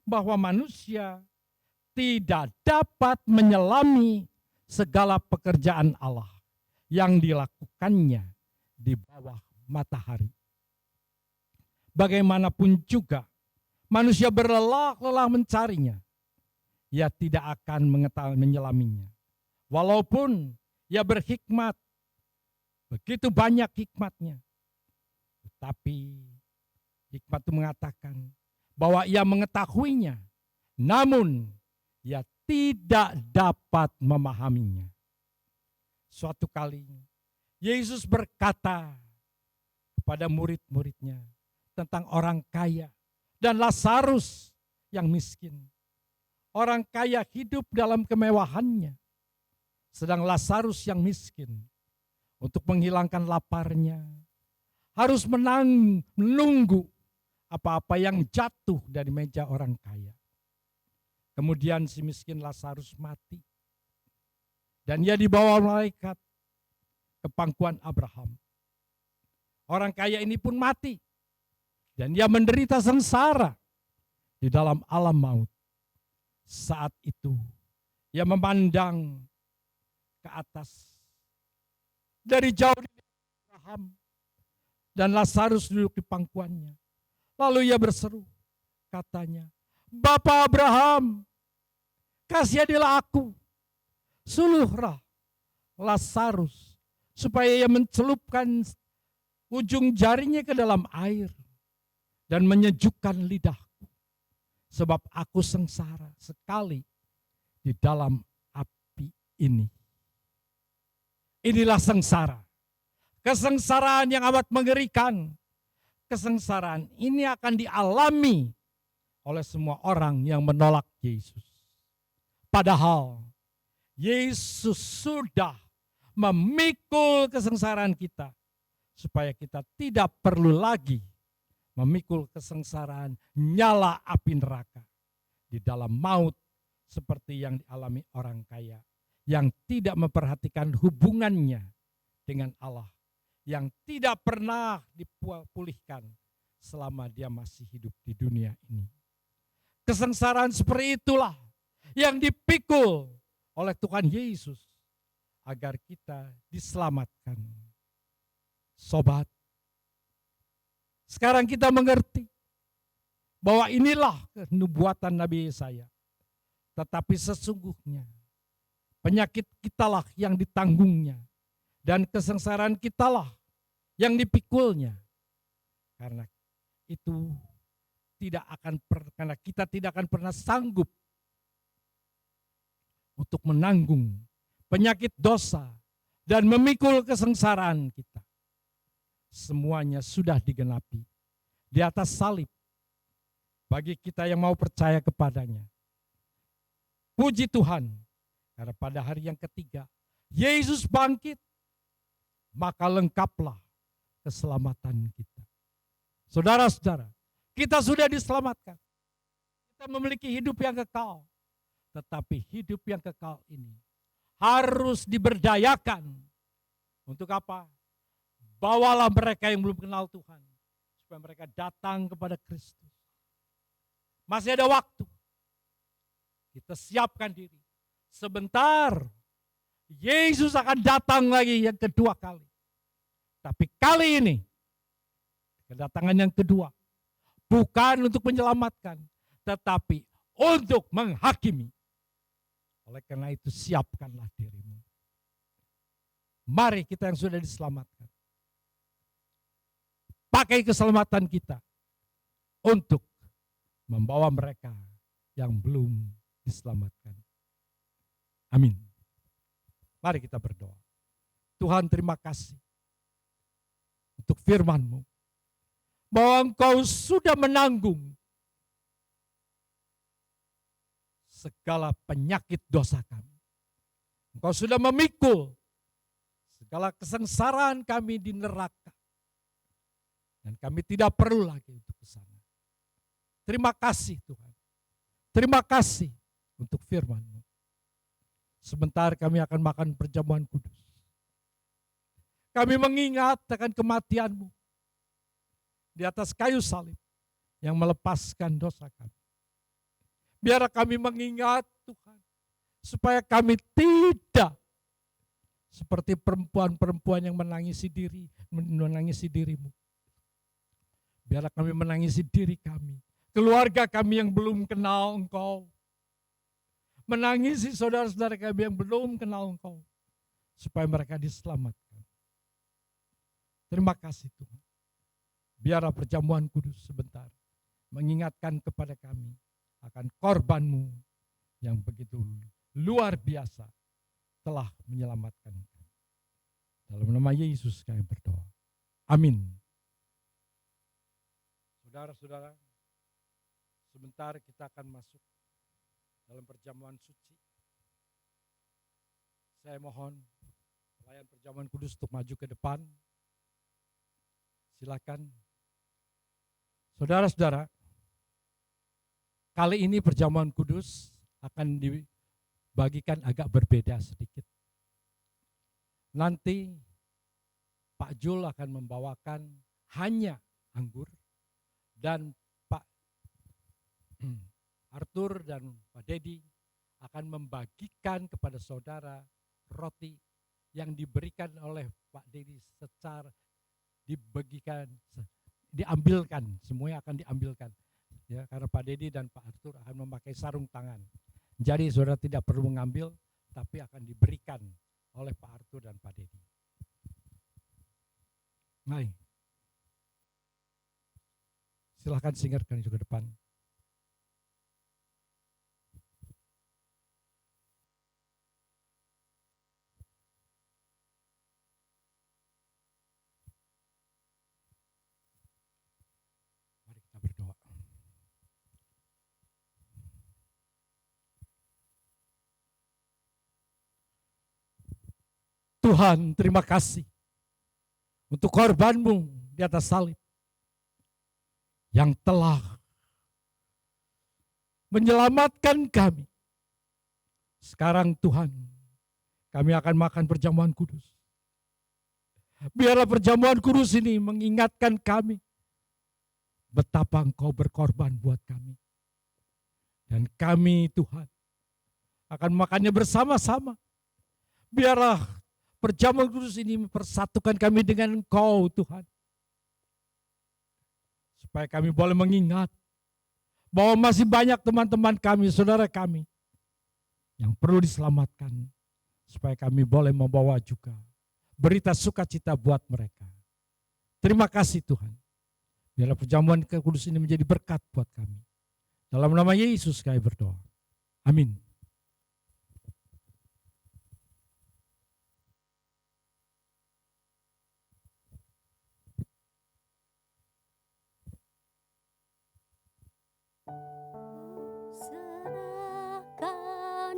bahwa manusia tidak dapat menyelami segala pekerjaan Allah yang dilakukannya di bawah matahari. Bagaimanapun juga manusia berlelah-lelah mencarinya, ia tidak akan mengetahui menyelaminya. Walaupun ia berhikmat, begitu banyak hikmatnya. Tetapi hikmat itu mengatakan bahwa ia mengetahuinya, namun ia tidak dapat memahaminya. Suatu kali Yesus berkata kepada murid-muridnya tentang orang kaya dan Lazarus yang miskin. Orang kaya hidup dalam kemewahannya, sedang Lazarus yang miskin untuk menghilangkan laparnya harus menunggu apa-apa yang jatuh dari meja orang kaya. Kemudian si miskin Lazarus mati. Dan ia dibawa malaikat ke pangkuan Abraham. Orang kaya ini pun mati. Dan ia menderita sengsara di dalam alam maut. Saat itu ia memandang ke atas. Dari jauh di Abraham. Dan Lazarus duduk di pangkuannya. Lalu ia berseru, katanya, Bapak Abraham, kasihanilah aku, suluhlah Lazarus, supaya ia mencelupkan ujung jarinya ke dalam air dan menyejukkan lidahku, sebab aku sengsara sekali di dalam api ini. Inilah sengsara, kesengsaraan yang amat mengerikan. Kesengsaraan ini akan dialami oleh semua orang yang menolak Yesus. Padahal Yesus sudah memikul kesengsaraan kita supaya kita tidak perlu lagi memikul kesengsaraan nyala api neraka di dalam maut seperti yang dialami orang kaya yang tidak memperhatikan hubungannya dengan Allah, yang tidak pernah dipulihkan selama dia masih hidup di dunia ini. Kesengsaraan seperti itulah yang dipikul oleh Tuhan Yesus agar kita diselamatkan. Sobat, sekarang kita mengerti bahwa inilah nubuatan Nabi Yesaya. Tetapi sesungguhnya penyakit kitalah yang ditanggungnya. Dan kesengsaraan kitalah yang dipikulnya. Karena itu karena kita tidak akan pernah sanggup untuk menanggung penyakit dosa dan memikul kesengsaraan kita. Semuanya sudah digenapi di atas salib bagi kita yang mau percaya kepadanya. Puji Tuhan, karena pada hari yang ketiga Yesus bangkit. Maka lengkaplah keselamatan kita. Saudara-saudara, kita sudah diselamatkan. Kita memiliki hidup yang kekal. Tetapi hidup yang kekal ini harus diberdayakan. Untuk apa? Bawalah mereka yang belum kenal Tuhan. Supaya mereka datang kepada Kristus. Masih ada waktu. Kita siapkan diri. Sebentar. Yesus akan datang lagi yang kedua kali. Tapi kali ini, kedatangan yang kedua, bukan untuk menyelamatkan, tetapi untuk menghakimi. Oleh karena itu siapkanlah dirimu. Mari kita yang sudah diselamatkan. Pakai keselamatan kita untuk membawa mereka yang belum diselamatkan. Amin. Mari kita berdoa. Tuhan, terima kasih untuk firman-Mu. Bahwa Engkau sudah menanggung segala penyakit dosa kami. Engkau sudah memikul segala kesengsaraan kami di neraka. Dan kami tidak perlu lagi untuk ke sana. Terima kasih Tuhan. Terima kasih untuk firman-Mu. Sebentar kami akan makan perjamuan kudus. Kami mengingat akan kematian-Mu di atas kayu salib yang melepaskan dosa kami. Biar kami mengingat Tuhan, supaya kami tidak seperti perempuan-perempuan yang menangisi dirimu. Biar kami menangisi diri kami, keluarga kami yang belum kenal Engkau. Menangisi saudara-saudara kami yang belum kenal Engkau. Supaya mereka diselamatkan. Terima kasih Tuhan. Biarlah perjamuan kudus sebentar mengingatkan kepada kami akan korban-Mu yang begitu luar biasa telah menyelamatkan kami. Dalam nama Yesus kami berdoa. Amin. Saudara-saudara, sebentar kita akan masuk dalam perjamuan suci. Saya mohon pelayan perjamuan kudus untuk maju ke depan. Silakan. Saudara-saudara, kali ini perjamuan kudus akan dibagikan agak berbeda sedikit. Nanti Pak Jul akan membawakan hanya anggur dan Pak Arthur dan Pak Dedi akan membagikan kepada saudara roti yang diberikan oleh Pak Dedi secara diambilkan, semuanya akan diambilkan. Ya, karena Pak Dedi dan Pak Arthur akan memakai sarung tangan. Jadi saudara tidak perlu mengambil, tapi akan diberikan oleh Pak Arthur dan Pak Dedi. Mari. Silahkan singgarkan itu ke depan. Mari kita berdoa. Tuhan, terima kasih untuk korban-Mu di atas salib yang telah menyelamatkan kami. Sekarang Tuhan, kami akan makan perjamuan kudus. Biarlah perjamuan kudus ini mengingatkan kami betapa Engkau berkorban buat kami. Dan kami Tuhan akan makannya bersama-sama. Biarlah perjamuan kudus ini mempersatukan kami dengan Engkau Tuhan. Supaya kami boleh mengingat bahwa masih banyak teman-teman kami, saudara kami yang perlu diselamatkan. Supaya kami boleh membawa juga berita sukacita buat mereka. Terima kasih Tuhan. Biarlah perjamuan kudus ini menjadi berkat buat kami. Dalam nama Yesus kami berdoa. Amin. Serahkan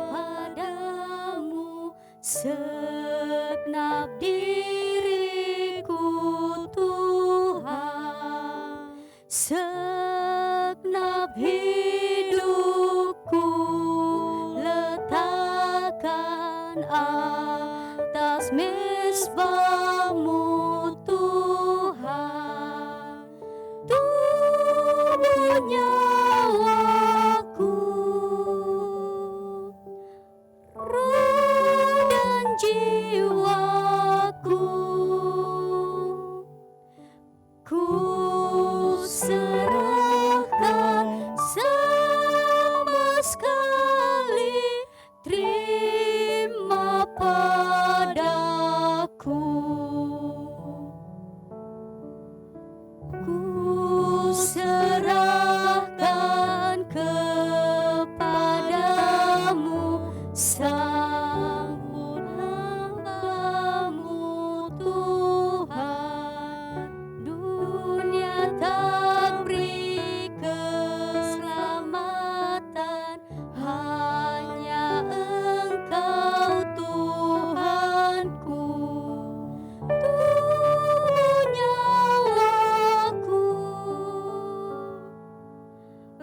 kepadamu segenap diriku Tuhan, segenap hidupku letakkan atas mezbah-Mu Tuhan. Tubuh nyawaku, roh dan jiwaku, ku serahkan sama sekali, terima padaku. Ku serahkan kepadamu, sambut hamba-Mu Tuhan. Dunia tak beri keselamatan, hanya Engkau Tuhanku. Tubuh nyawaku,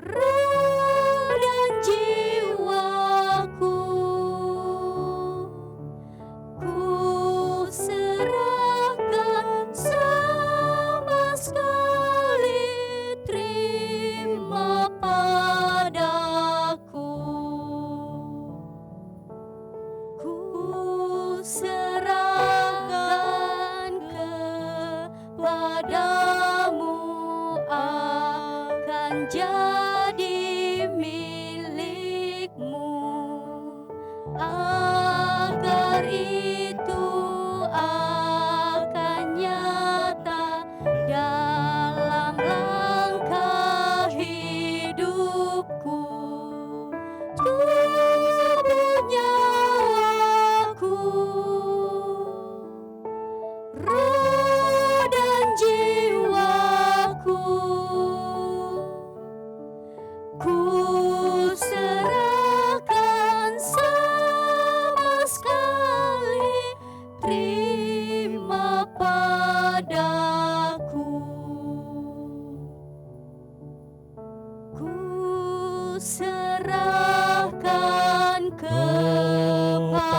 roh dan jiwaku, ku serahkan sama sekali, terima padaku. Ku serahkan kepadamu, akan jadi milik-Mu, agar itu akan nyata dalam langkah hidupku. serahkan kepadamu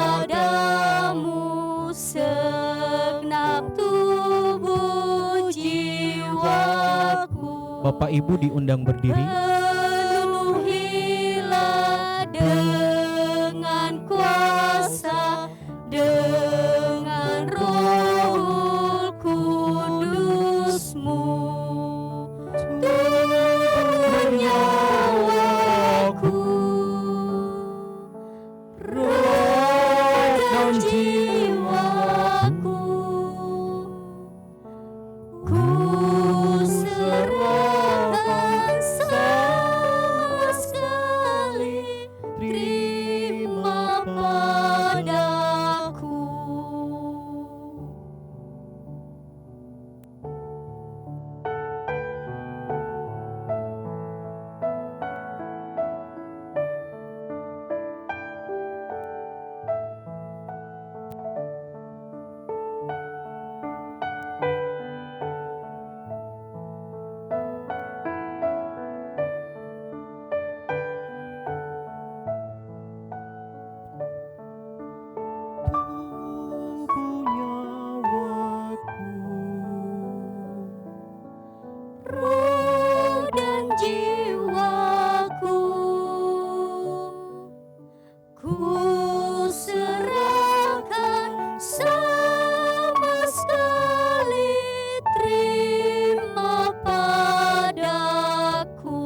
segenap tubuh jiwaku. Bapak Ibu diundang berdiri. Penuhilah dengan kuasa, dengan Roh Kudus-Mu. Tubuh nyawaku, roh dan jiwaku, ku serahkan sama sekali, terima padaku. Roh dan jiwaku, ku serahkan sama sekali, terima padaku.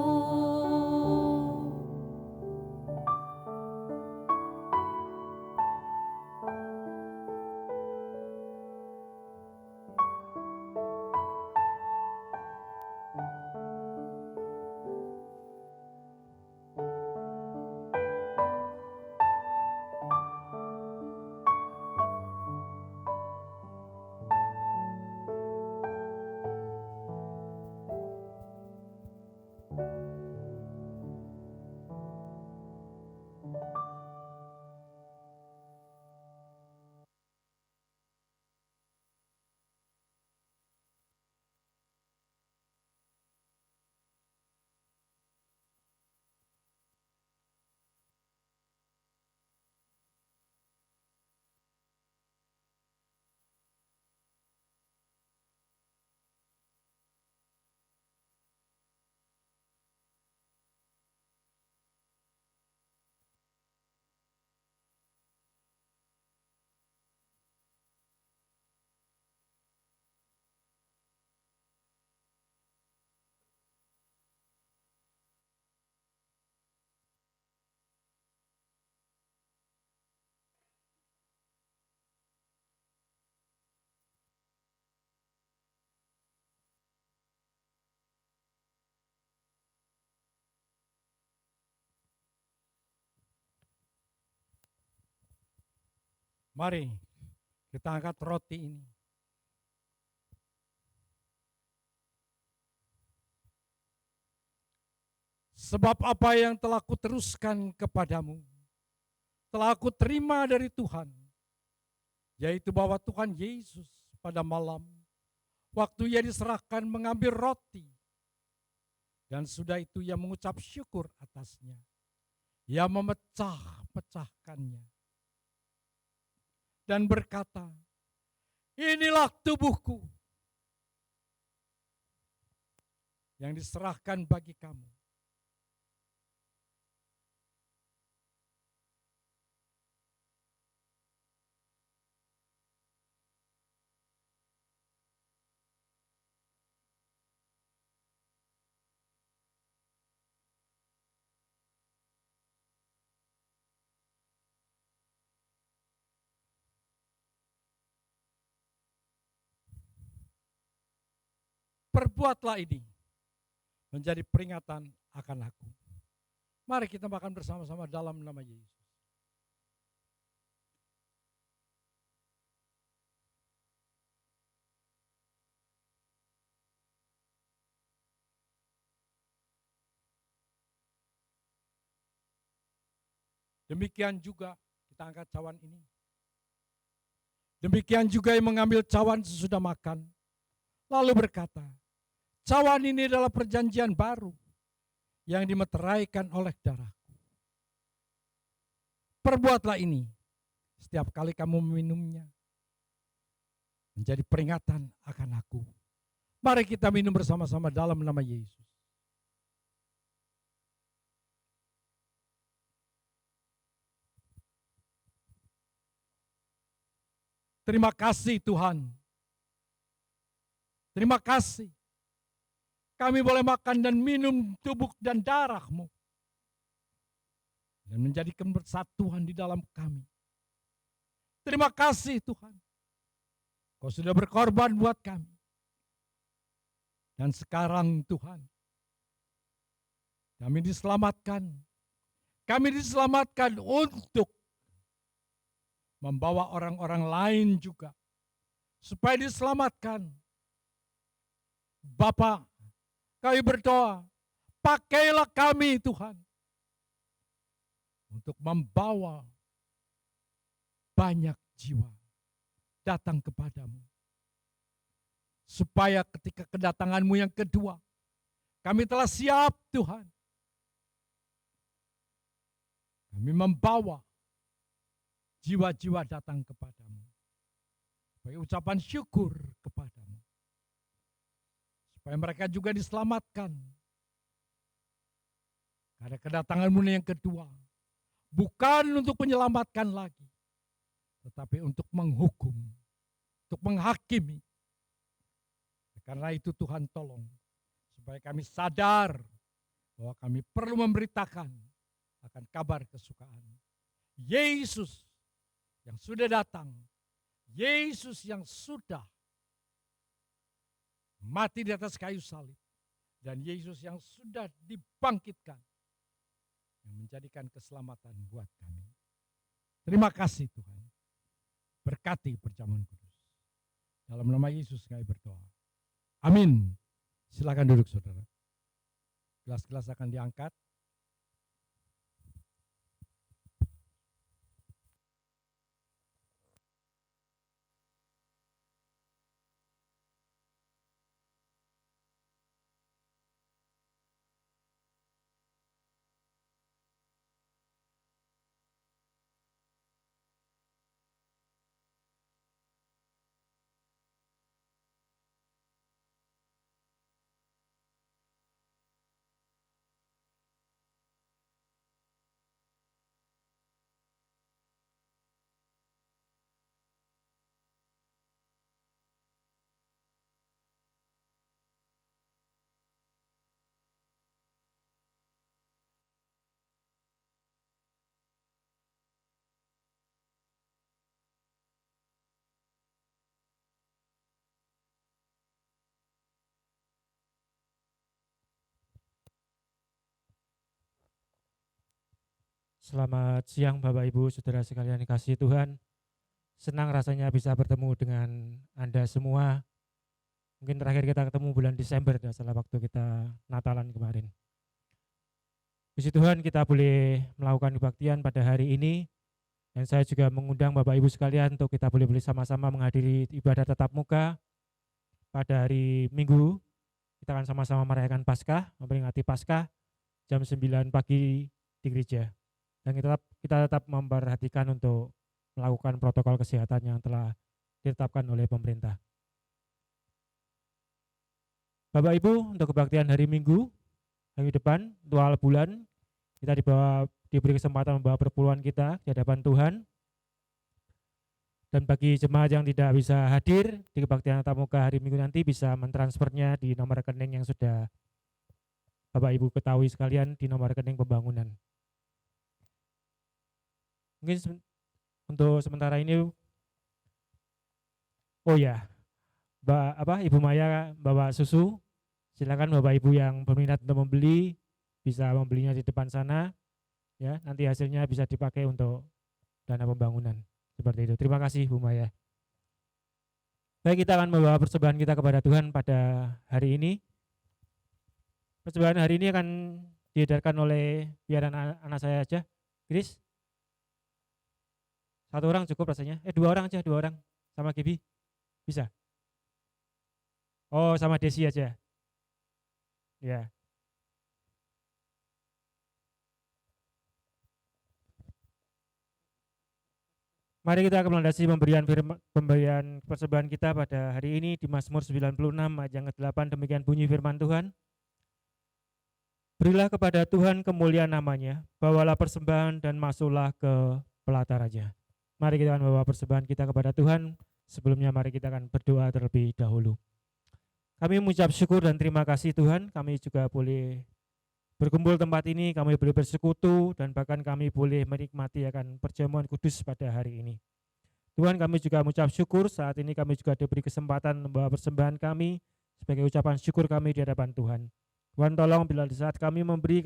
Mari kita angkat roti ini. Sebab apa yang telah kuteruskan kepadamu, telah aku terima dari Tuhan, yaitu bahwa Tuhan Yesus pada malam, waktu ia diserahkan mengambil roti, dan sudah itu ia mengucap syukur atasnya. Ia memecah-pecahkannya dan berkata, inilah tubuhku yang diserahkan bagi kamu. Perbuatlah ini menjadi peringatan akan aku. Mari kita makan bersama-sama dalam nama Yesus. Demikian juga kita angkat cawan ini. Demikian juga yang mengambil cawan sesudah makan, lalu berkata, cawan ini adalah perjanjian baru yang dimeteraikan oleh darahku. Perbuatlah ini setiap kali kamu meminumnya, menjadi peringatan akan aku. Mari kita minum bersama-sama dalam nama Yesus. Terima kasih Tuhan. Terima kasih. Kami boleh makan dan minum tubuh dan darah-Mu. Dan menjadikan persatuan di dalam kami. Terima kasih Tuhan. Kau sudah berkorban buat kami. Dan sekarang Tuhan, kami diselamatkan. Kami diselamatkan untuk membawa orang-orang lain juga. Supaya diselamatkan. Bapa, kami berdoa, pakailah kami Tuhan. Untuk membawa banyak jiwa datang kepadamu. Supaya ketika kedatanganmu yang kedua, kami telah siap Tuhan. Kami membawa jiwa-jiwa datang kepadamu. Supaya ucapan syukur kepadamu. Supaya mereka juga diselamatkan. Karena kedatanganmu yang kedua. Bukan untuk menyelamatkan lagi. Tetapi untuk menghukum. Untuk menghakimi. Karena itu Tuhan tolong. Supaya kami sadar. Bahwa kami perlu memberitakan. Akan kabar kesukaan. Yesus yang sudah datang. Yesus yang sudah mati di atas kayu salib. Dan Yesus yang sudah dibangkitkan. Yang menjadikan keselamatan buat kami. Terima kasih Tuhan. Berkati perjamuan kudus. Dalam nama Yesus kami berdoa. Amin. Silakan duduk saudara. Gelas-gelas akan diangkat. Selamat siang Bapak Ibu, Saudara sekalian dikasihi Tuhan. Senang rasanya bisa bertemu dengan Anda semua. Mungkin terakhir kita ketemu bulan Desember, setelah waktu kita Natalan kemarin. Puji Tuhan kita boleh melakukan kebaktian pada hari ini. Dan saya juga mengundang Bapak Ibu sekalian untuk kita boleh sama-sama menghadiri ibadah tatap muka pada hari Minggu. Kita akan sama-sama merayakan Paskah, memperingati Paskah jam 9 pagi di gereja. Dan kita tetap memperhatikan untuk melakukan protokol kesehatan yang telah ditetapkan oleh pemerintah. Bapak Ibu, untuk kebaktian hari Minggu, hari depan, untuk awal bulan, kita diberi kesempatan membawa perpuluhan kita di hadapan Tuhan. Dan bagi jemaat yang tidak bisa hadir di kebaktian tatap muka hari Minggu nanti, bisa mentransfernya di nomor rekening yang sudah Bapak Ibu ketahui sekalian, di nomor rekening pembangunan. Mungkin untuk sementara ini, Ibu Maya bawa susu. Silakan Bapak Ibu yang berminat untuk membeli bisa membelinya di depan sana. Ya, nanti hasilnya bisa dipakai untuk dana pembangunan. Seperti itu. Terima kasih Bu Maya. Baik, kita akan membawa persembahan kita kepada Tuhan pada hari ini. Persembahan hari ini akan diedarkan oleh biar anak saya aja, Chris. Satu orang cukup rasanya. 2 orang aja, 2 orang. Sama Gibi. Bisa? Oh, sama Desi aja. Ya. Mari kita akan melandasi pemberian persembahan kita pada hari ini di Mazmur 96 ayat yang ke-8. Demikian bunyi firman Tuhan. Berilah kepada Tuhan kemuliaan namanya, bawalah persembahan dan masuklah ke pelatarannya. Mari kita akan membawa persembahan kita kepada Tuhan. Sebelumnya mari kita akan berdoa terlebih dahulu. Kami mengucap syukur dan terima kasih Tuhan, kami juga boleh berkumpul tempat ini, kami boleh bersekutu dan bahkan kami boleh menikmati akan perjamuan kudus pada hari ini. Tuhan, kami juga mengucap syukur saat ini kami juga diberi kesempatan membawa persembahan kami sebagai ucapan syukur kami di hadapan Tuhan. Tuhan, tolong bila di saat kami memberi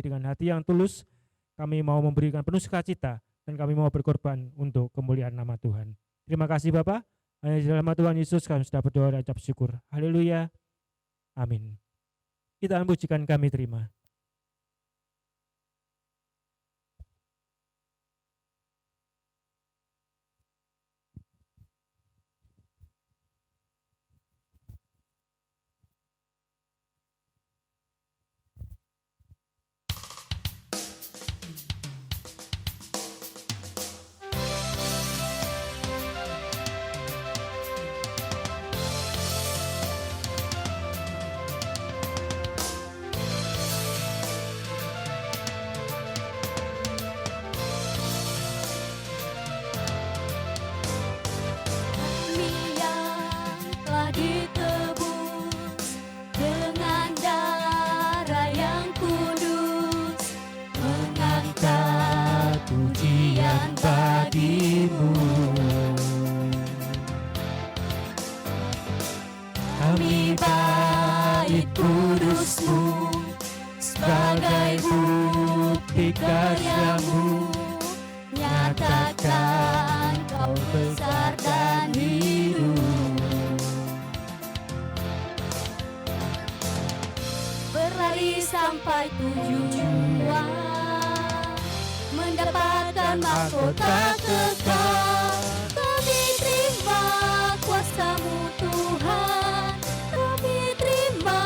dengan hati yang tulus, kami mau memberikan penuh sukacita dan kami mau berkorban untuk kemuliaan nama Tuhan. Terima kasih Bapak, hanya di dalam nama Tuhan Yesus kami sudah berdoa dan ucap syukur. Haleluya, amin. Kita pujikan kami terima. Kami yang telah ditebus dengan darah yang kudus, mengangkat pujian bagimu. Kami bait kudusmu sebagai bukti karyamu, nyatakan kau besar dan hidup. Berlari sampai tujuan, mendapatkan mahkota kekal. Kami terima kuasa-Mu Tuhan, kami terima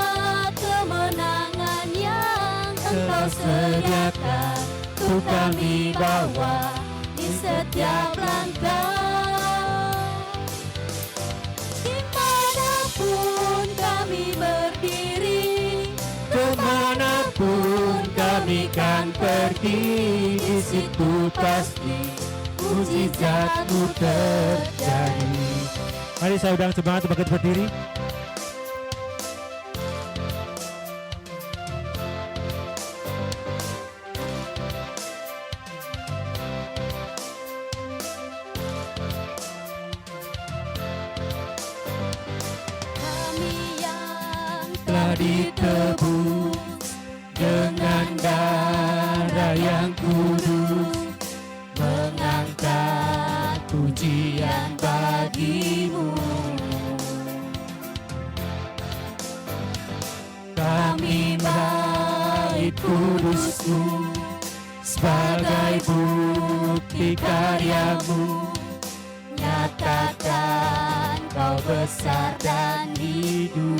kemenangan yang Engkau sediakan untuk kami bawa di setiap langkah. Dimanapun kami berdiri, kemanapun kami kan pergi, di situ pasti mujizat-Mu terjadi. Mari saya undang jemaat untuk berdiri. Kami yang Telah ditebus dengan darah yang kudus, mengangkat pujian bagimu. kami bait kudus-Mu sebagai bukti karya-Mu, Nyatakan kau besar dan hidup.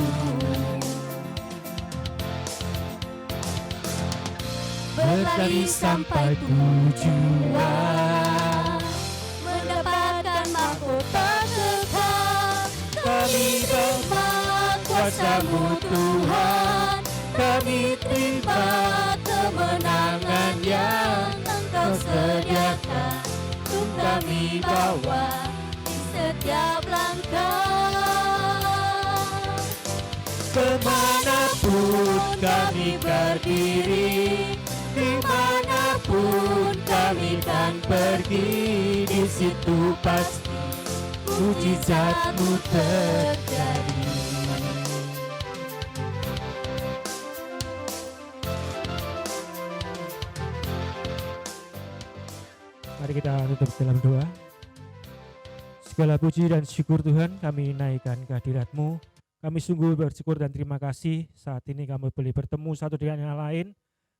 Berlari sampai tujuan, mendapatkan mahkota kekal. Kami terima kuasa-Mu Tuhan, kami terima kemenangan yang Engkau sediakan untuk kami bawa di setiap langkah. kemanapun kami berdiri, dimanapun kami kan pergi, di situ pasti mujizat-Mu terjadi. Mari kita tutup dalam doa. Segala puji dan syukur Tuhan kami naikkan kehadirat-Mu. Kami sungguh bersyukur dan terima kasih saat ini kami boleh bertemu satu dengan yang lain.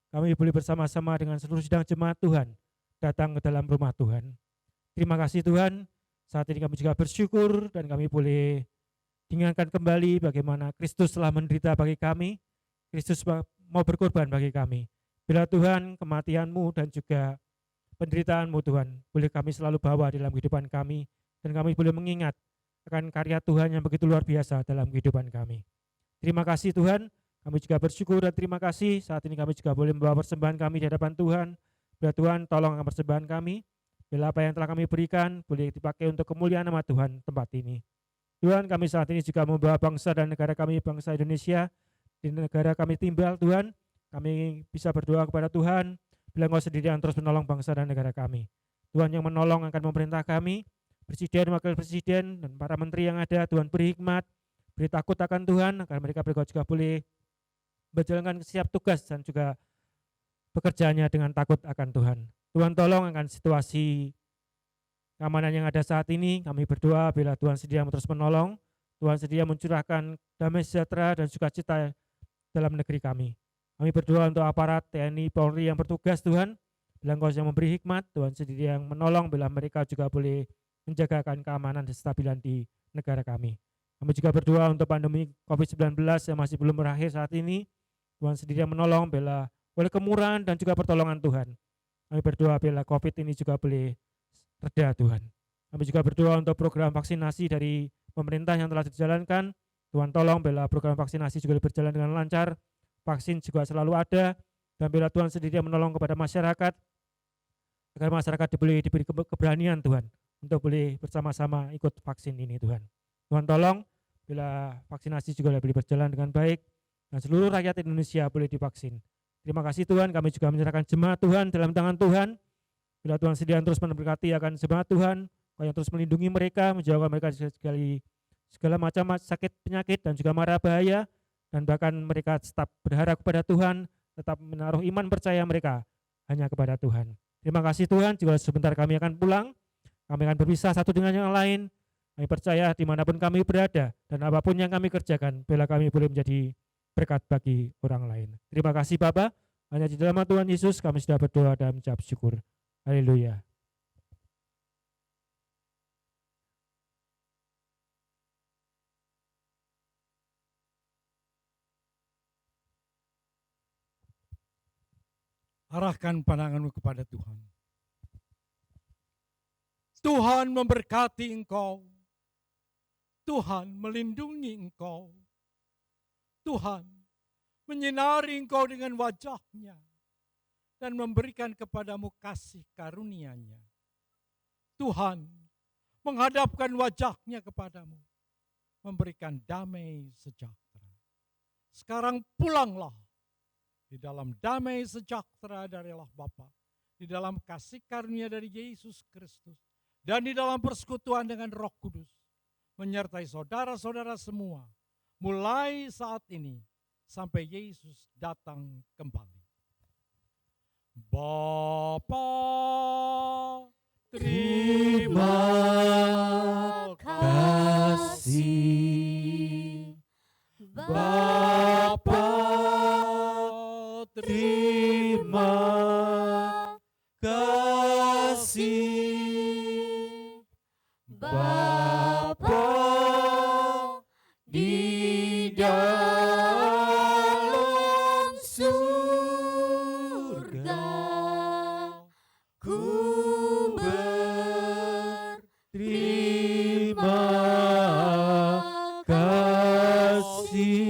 Kami boleh bersama-sama dengan seluruh sidang jemaat Tuhan datang ke dalam rumah Tuhan. Terima kasih Tuhan, saat ini kami juga bersyukur dan kami boleh diingatkan kembali bagaimana Kristus telah menderita bagi kami. Kristus mau berkorban bagi kami. Bila Tuhan kematian-Mu dan juga penderitaan-Mu Tuhan, boleh kami selalu bawa dalam kehidupan kami, dan kami boleh mengingat akan karya Tuhan yang begitu luar biasa dalam kehidupan kami. Terima kasih Tuhan, kami juga bersyukur dan terima kasih saat ini kami juga boleh membawa persembahan kami di hadapan Tuhan. Bila Tuhan tolong persembahan kami, bila apa yang telah kami berikan boleh dipakai untuk kemuliaan nama Tuhan tempat ini. Tuhan, kami saat ini juga membawa bangsa dan negara kami, bangsa Indonesia, di negara kami tinggal Tuhan, kami bisa berdoa kepada Tuhan, bila Engkau sendiri yang terus menolong bangsa dan negara kami. Tuhan yang menolong akan memerintah kami, presiden, wakil presiden, dan para menteri yang ada, Tuhan beri hikmat, beri takut akan Tuhan, agar mereka juga boleh berjalankan siap tugas dan juga pekerjaannya dengan takut akan Tuhan. Tuhan tolong akan situasi keamanan yang ada saat ini, kami berdoa bila Tuhan sedia terus menolong, Tuhan sedia mencurahkan damai sejahtera dan sukacita dalam negeri kami. Kami berdoa untuk aparat TNI, Polri yang bertugas Tuhan, bila Engkau yang memberi hikmat, Tuhan sedia yang menolong bila mereka juga boleh menjagakan keamanan dan kestabilan di negara kami. Kami juga berdoa untuk pandemi COVID-19 yang masih belum berakhir saat ini, Tuhan sedia menolong bila oleh kemurahan dan juga pertolongan Tuhan. Kami berdoa bila COVID ini juga boleh reda Tuhan. Kami juga berdoa untuk program vaksinasi dari pemerintah yang telah dijalankan. Tuhan tolong bila program vaksinasi juga berjalan dengan lancar, vaksin juga selalu ada, dan bila Tuhan sendiri menolong kepada masyarakat, agar masyarakat diberi keberanian Tuhan, untuk boleh bersama-sama ikut vaksin ini Tuhan. Tuhan tolong bila vaksinasi juga boleh berjalan dengan baik, dan seluruh rakyat Indonesia boleh divaksin. Terima kasih Tuhan, kami juga menyerahkan jemaat Tuhan dalam tangan Tuhan. Bila Tuhan sedia terus memberkati akan jemaat Tuhan, Kau yang terus melindungi mereka, menjauhkan mereka dari segala macam sakit, penyakit, dan juga mara bahaya, dan bahkan mereka tetap berharap kepada Tuhan, tetap menaruh iman percaya mereka hanya kepada Tuhan. Terima kasih Tuhan, juga sebentar kami akan pulang, kami akan berpisah satu dengan yang lain. Kami percaya dimanapun kami berada, dan apapun yang kami kerjakan, bila kami boleh menjadi berkat bagi orang lain. Terima kasih Bapa, hanya di dalam nama Tuhan Yesus kami sudah berdoa dan mengucap syukur. Haleluya. Arahkan pandanganmu kepada Tuhan. Tuhan memberkati engkau. Tuhan melindungi engkau. Tuhan menyinari engkau dengan wajah-Nya dan memberikan kepadamu kasih karunia-Nya. Tuhan menghadapkan wajah-Nya kepadamu, memberikan damai sejahtera. Sekarang pulanglah di dalam damai sejahtera dari Allah Bapa, di dalam kasih karunia dari Yesus Kristus, dan di dalam persekutuan dengan Roh Kudus, menyertai saudara-saudara semua, mulai saat ini sampai Yesus datang kembali. Bapa, terima kasih. Bapa, terima kasih. Bapa di dalam surga, ku berterima kasih.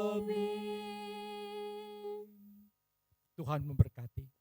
Amin. Tuhan memberkati.